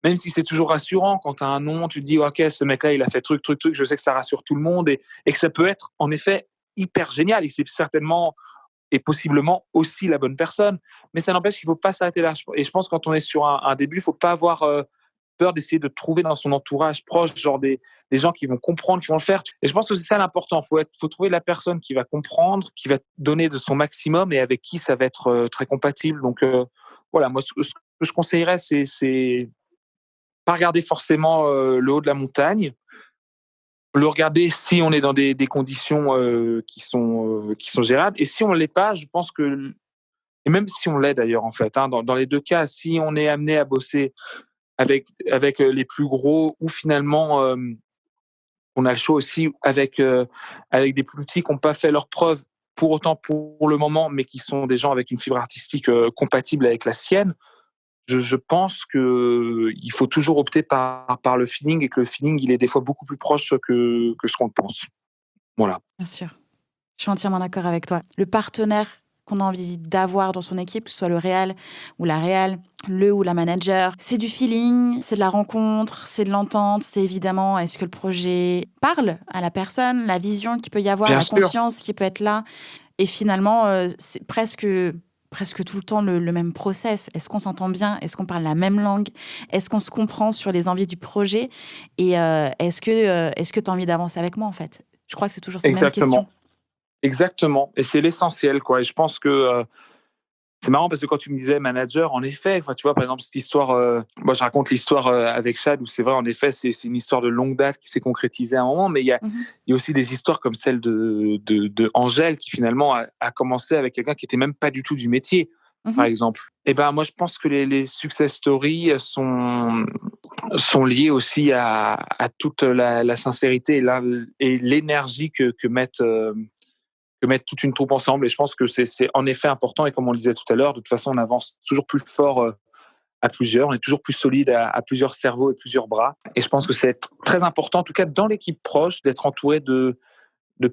même si c'est toujours rassurant quand tu as un nom, tu te dis ok, ce mec-là, il a fait truc, je sais que ça rassure tout le monde et que ça peut être en effet hyper génial et c'est certainement et possiblement aussi la bonne personne. Mais ça n'empêche qu'il ne faut pas s'arrêter là. Et je pense que quand on est sur un début, il ne faut pas avoir peur d'essayer de trouver dans son entourage proche, genre des gens qui vont comprendre, qui vont le faire. Et je pense que c'est ça l'important. Faut trouver la personne qui va comprendre, qui va donner de son maximum et avec qui ça va être très compatible. Donc voilà, moi, ce que je conseillerais, c'est pas regarder forcément le haut de la montagne, le regarder si on est dans des conditions qui sont gérables. Et si on ne l'est pas, je pense que, et même si on l'est d'ailleurs en fait, hein, dans les deux cas, si on est amené à bosser avec les plus gros ou finalement on a le choix aussi avec des plus petits qui n'ont pas fait leurs preuves pour autant pour le moment, mais qui sont des gens avec une fibre artistique compatible avec la sienne. Je pense que il faut toujours opter par le feeling et que le feeling, il est des fois beaucoup plus proche que ce qu'on pense. Voilà. Bien sûr. Je suis entièrement d'accord avec toi. Le partenaire qu'on a envie d'avoir dans son équipe, que ce soit le réal ou la réal, le ou la manager, c'est du feeling, c'est de la rencontre, c'est de l'entente, c'est évidemment est-ce que le projet parle à la personne, la vision qu'il peut y avoir, Bien la sûr, confiance qui peut être là. Et finalement, c'est presque tout le temps le même process. Est-ce qu'on s'entend bien? Est-ce qu'on parle la même langue? Est-ce qu'on se comprend sur les envies du projet? Et est-ce que tu as envie d'avancer avec moi, en fait? Je crois que c'est toujours ces mêmes questions. exactement, exactement et c'est l'essentiel, quoi et je pense que, c'est marrant parce que quand tu me disais manager, en effet, enfin, tu vois, par exemple, cette histoire, moi, je raconte l'histoire avec Chad où c'est vrai, en effet, c'est une histoire de longue date qui s'est concrétisée à un moment, mais Mmh. il y a aussi des histoires comme celle de Angèle qui finalement a commencé avec quelqu'un qui était même pas du tout du métier, par Mmh. exemple. Et ben, moi, je pense que les success stories sont liées aussi à toute la sincérité et l'énergie que mettre toute une troupe ensemble. Et je pense que c'est en effet important. Et comme on le disait tout à l'heure, de toute façon, on avance toujours plus fort à plusieurs. On est toujours plus solide à plusieurs cerveaux et plusieurs bras. Et je pense que c'est très important, en tout cas dans l'équipe proche, d'être entouré de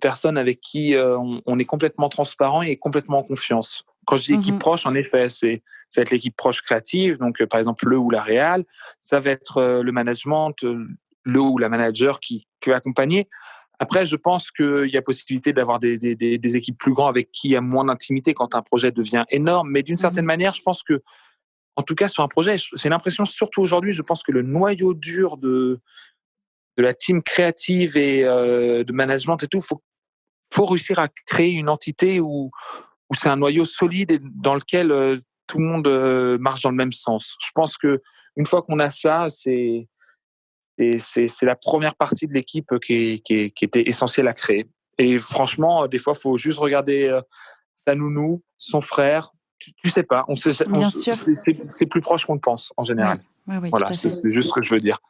personnes avec qui on est complètement transparent et complètement en confiance. Quand je dis équipe Mmh. proche, en effet, ça va être l'équipe proche créative, donc par exemple le ou la réal, ça va être le management, le ou la manager qui va accompagner. Après, je pense qu'il y a possibilité d'avoir des équipes plus grandes avec qui il y a moins d'intimité quand un projet devient énorme. Mais d'une certaine Mmh. manière, je pense que, en tout cas, sur un projet, c'est l'impression, surtout aujourd'hui, je pense que le noyau dur de la team créative et de management et tout, faut réussir à créer une entité où c'est un noyau solide et dans lequel tout le monde marche dans le même sens. Je pense que une fois qu'on a ça, c'est la première partie de l'équipe qui était essentielle à créer. Et franchement, des fois, il faut juste regarder sa nounou, son frère. Tu sais pas, Bien sûr. c'est plus proche qu'on le pense en général. Oui. Oui, oui, tout Voilà, à fait. c'est juste ce que je veux dire.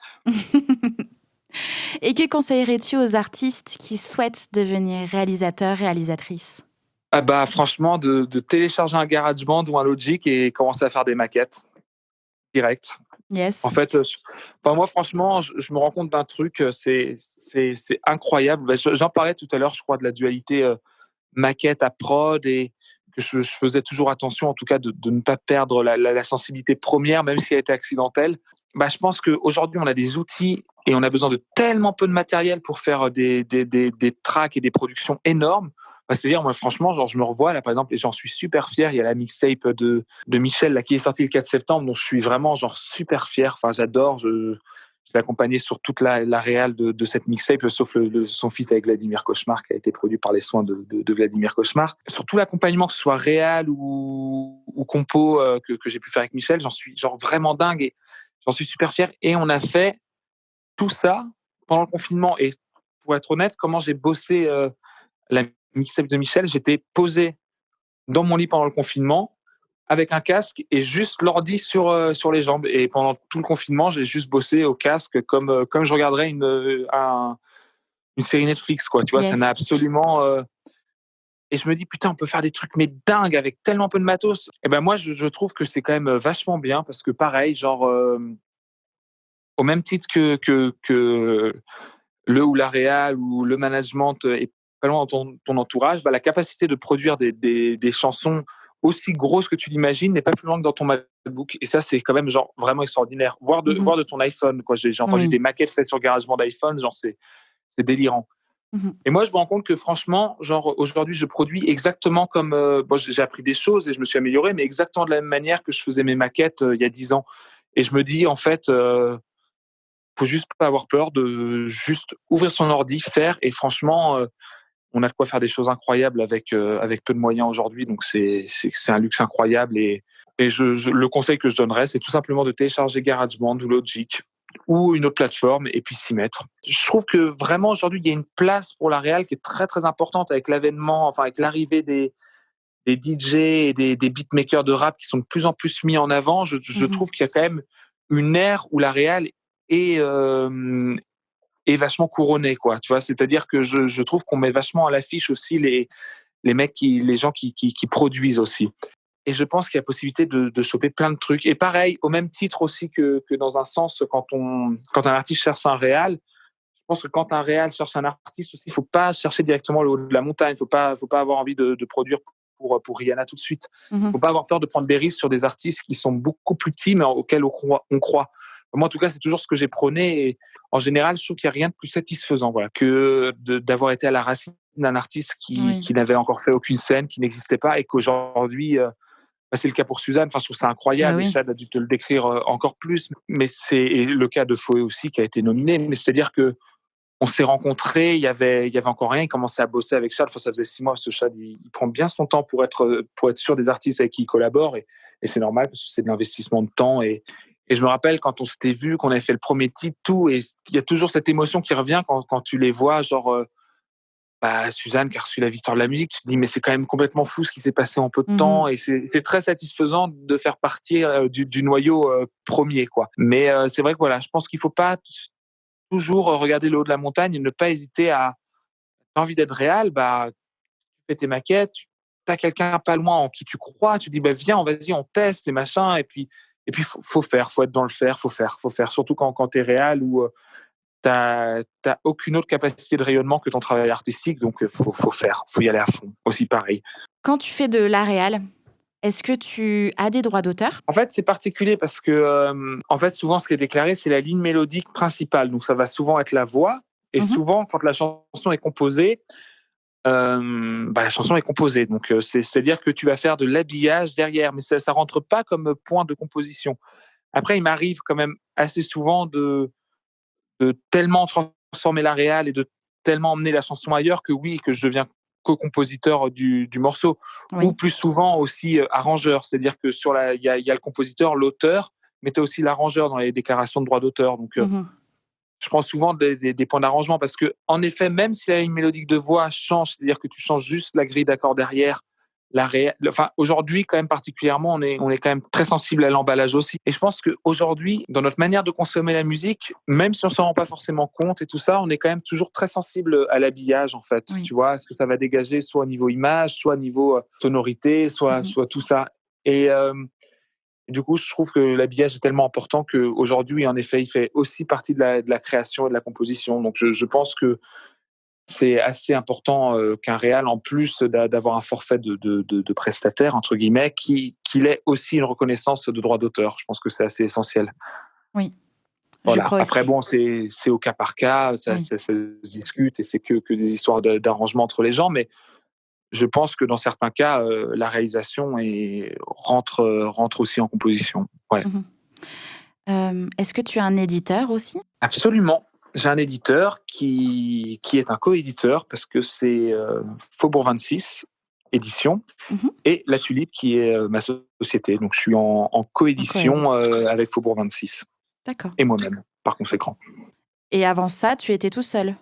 Et que conseillerais-tu aux artistes qui souhaitent devenir réalisateurs, réalisatrices? Ah bah franchement, de télécharger un GarageBand ou un Logic et commencer à faire des maquettes direct. En Yes. fait, enfin moi franchement, je me rends compte d'un truc, c'est incroyable. Bah, j'en parlais tout à l'heure, je crois, de la dualité maquette à prod et que je faisais toujours attention, en tout cas, de ne pas perdre la sensibilité première, même si elle était accidentelle. Bah, je pense qu'aujourd'hui, on a des outils et on a besoin de tellement peu de matériel pour faire des tracks et des productions énormes. Bah, c'est-à-dire, moi, franchement, genre, je me revois là, par exemple, et j'en suis super fier. Il y a la mixtape de Michel là, qui est sortie le 4 septembre, dont je suis vraiment genre super fier. Enfin, j'adore. Je l'ai accompagné sur toute la réal de cette mixtape, sauf son feat avec Vladimir Cauchemar, qui a été produit par les soins de Vladimir Cauchemar. Sur tout l'accompagnement, que ce soit réal ou compo que j'ai pu faire avec Michel, j'en suis genre vraiment dingue et j'en suis super fier. Et on a fait tout ça pendant le confinement. Et pour être honnête, comment j'ai bossé la mixtape de Michel, j'étais posé dans mon lit pendant le confinement avec un casque et juste l'ordi sur les jambes. Et pendant tout le confinement, j'ai juste bossé au casque comme je regarderais une série Netflix, quoi. Tu vois, ça n'a Yes. absolument. Et je me dis, putain, on peut faire des trucs, mais dingues, avec tellement peu de matos. Et ben moi, je trouve que c'est quand même vachement bien parce que pareil, genre, au même titre que le ou la réal ou le management est pas loin dans ton entourage, bah, la capacité de produire des chansons aussi grosses que tu l'imagines n'est pas plus loin que dans ton MacBook. Et ça, c'est quand même genre vraiment extraordinaire. Mmh. Voir de ton iPhone, quoi. J'ai entendu Oui. des maquettes faites sur GarageBand d'iPhone, genre c'est délirant. Mmh. Et moi, je me rends compte que franchement, genre aujourd'hui, je produis exactement comme bon, j'ai appris des choses et je me suis amélioré, mais exactement de la même manière que je faisais mes maquettes il y a 10 ans. Et je me dis en fait, faut juste pas avoir peur de juste ouvrir son ordi, faire et franchement, on a de quoi faire des choses incroyables avec peu de moyens aujourd'hui. Donc c'est un luxe incroyable et le conseil que je donnerais, c'est tout simplement de télécharger GarageBand ou Logic ou une autre plateforme et puis s'y mettre. Je trouve que vraiment aujourd'hui, il y a une place pour la réal qui est très très importante avec l'avènement, enfin avec l'arrivée des DJ et des beatmakers de rap qui sont de plus en plus mis en avant. Je Mmh. trouve qu'il y a quand même une ère où la réal est, est vachement couronnée, quoi. Tu vois, c'est-à-dire que je trouve qu'on met vachement à l'affiche aussi les mecs les gens qui produisent aussi. Et je pense qu'il y a possibilité de choper plein de trucs. Et pareil, au même titre aussi que dans un sens, quand un artiste cherche un réal, je pense que quand un réal cherche un artiste aussi, il ne faut pas chercher directement le haut de la montagne. Il faut pas avoir envie de produire pour Rihanna tout de suite. Il ne faut Mhm. pas avoir peur de prendre des risques sur des artistes qui sont beaucoup plus petits, mais auxquels on croit. Moi, en tout cas, c'est toujours ce que j'ai prôné. Et en général, je trouve qu'il n'y a rien de plus satisfaisant que d'avoir été à la racine d'un artiste Oui. qui n'avait encore fait aucune scène, qui n'existait pas, et qu'aujourd'hui, c'est le cas pour Suzanne. Enfin, je trouve ça incroyable. Oui. Et Chad a dû te le décrire encore plus. Mais c'est le cas de Foé aussi qui a été nominé. Mais c'est-à-dire que on s'est rencontrés, il y avait encore rien. Il commençait à bosser avec Chad. Enfin, ça faisait 6 mois. Ce Chad, il prend bien son temps pour être sûr des artistes avec qui il collabore. Et c'est normal parce que c'est de l'investissement de temps. Et je me rappelle quand on s'était vu, qu'on avait fait le premier titre, tout. Et il y a toujours cette émotion qui revient quand tu les vois, genre. Suzanne qui a reçu la victoire de la musique, tu te dis mais c'est quand même complètement fou ce qui s'est passé en peu de temps, et c'est très satisfaisant de faire partie du noyau premier, quoi. Mais c'est vrai que voilà, je pense qu'il faut pas toujours regarder le haut de la montagne et ne pas hésiter à t'as envie d'être réel, tu fais tes maquettes, tu as quelqu'un pas loin en qui tu crois, tu dis viens, vas-y, on teste les machins, et puis faut faire, faut être dans le faire, faut faire surtout quand tu es réel ou t'as aucune autre capacité de rayonnement que ton travail artistique, donc faut faire, faut y aller à fond. Aussi pareil. Quand tu fais de la réal, est-ce que tu as des droits d'auteur? En fait, c'est particulier parce que en fait, souvent, ce qui est déclaré, c'est la ligne mélodique principale. Donc, ça va souvent être la voix. Et Mhm. souvent, quand la chanson est composée, la chanson est composée. Donc, c'est-à-dire que tu vas faire de l'habillage derrière, mais ça rentre pas comme point de composition. Après, il m'arrive quand même assez souvent de tellement transformer la réal et de tellement emmener la chanson ailleurs que oui, que je deviens co-compositeur du morceau. Ou Oui. plus souvent aussi arrangeur, c'est-à-dire que il y a le compositeur, l'auteur, mais tu as aussi l'arrangeur dans les déclarations de droit d'auteur. Donc Mhm. je prends souvent des points d'arrangement parce que, en effet, même si la ligne mélodique de voix change, c'est-à-dire que tu changes juste la grille d'accords derrière, aujourd'hui, quand même particulièrement, on est quand même très sensible à l'emballage aussi. Et je pense qu'aujourd'hui, dans notre manière de consommer la musique, même si on s'en rend pas forcément compte et tout ça, on est quand même toujours très sensible à l'habillage, en fait. Oui. Tu vois, ce que ça va dégager, soit au niveau image, soit au niveau sonorité, soit tout ça. Et du coup, je trouve que l'habillage est tellement important qu'aujourd'hui, en effet, il fait aussi partie de la création et de la composition. Donc, je pense que c'est assez important qu'un réal, en plus d'avoir un forfait de prestataire, entre guillemets, qu'il ait aussi une reconnaissance de droit d'auteur. Je pense que c'est assez essentiel. Oui, je Voilà. crois Après, aussi. bon, c'est au cas par cas, Oui. ça se discute, et c'est que des histoires d'arrangement entre les gens. Mais je pense que dans certains cas, la réalisation rentre aussi en composition. Ouais. Mhm. Est-ce que tu as un éditeur aussi? Absolument. J'ai un éditeur qui est un coéditeur parce que c'est Faubourg 26 édition Mhm. et La Tulipe qui est ma société. Donc je suis en En coed. coédition avec Faubourg 26 D'accord. et moi-même par Ok. conséquent. Et avant ça, tu étais tout seul?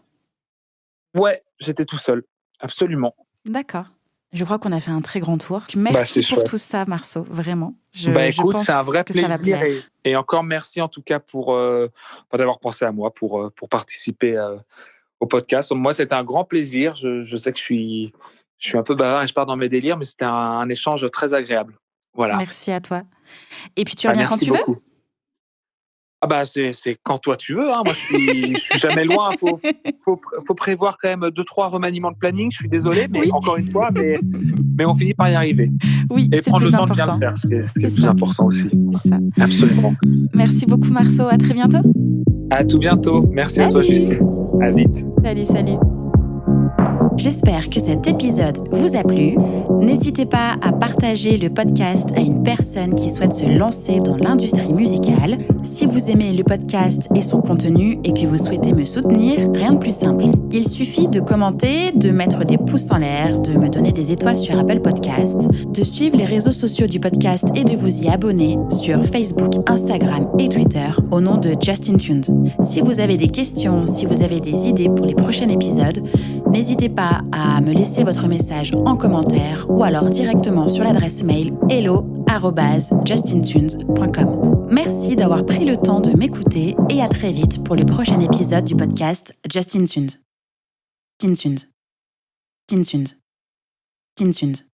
Ouais, j'étais tout seul. Absolument. D'accord. Je crois qu'on a fait un très grand tour. C'est Merci pour chouette. tout ça, Marceau, vraiment. Je Écoute, c'est un pense vrai que ça va plaisir, plaire. et encore merci en tout cas d'avoir pensé à moi pour participer au podcast. Moi, c'était un grand plaisir. Je sais que je suis un peu bavard et je pars dans mes délires, mais c'était un échange très agréable. Voilà. Merci à toi. Et puis tu reviens quand Merci tu veux? beaucoup. C'est quand toi tu veux, hein. Moi, je suis jamais loin. Faut prévoir quand même 2-3 remaniements de planning. Je suis désolé, mais Oui, encore une fois, mais on finit par y arriver. oui, Et c'est le prendre le plus temps de bien le important. faire, ce qui est C'est le plus ça, important aussi. c'est ça. Absolument. Merci beaucoup, Marceau. À très bientôt. À tout bientôt. Merci à toi, Salut. Justine. À vite. Salut, salut. J'espère que cet épisode vous a plu. N'hésitez pas à partager le podcast à une personne qui souhaite se lancer dans l'industrie musicale. Si vous aimez le podcast et son contenu et que vous souhaitez me soutenir, rien de plus simple. Il suffit de commenter, de mettre des pouces en l'air, de me donner des étoiles sur Apple Podcasts, de suivre les réseaux sociaux du podcast et de vous y abonner sur Facebook, Instagram et Twitter au nom de Justin Tuned. Si vous avez des questions, si vous avez des idées pour les prochains épisodes, n'hésitez pas à me laisser votre message en commentaire ou alors directement sur l'adresse mail hello@justintunes.com. Merci d'avoir pris le temps de m'écouter et à très vite pour le prochain épisode du podcast Justin Tunes. Justin Tunes. Justin Tunes. Justin Tunes.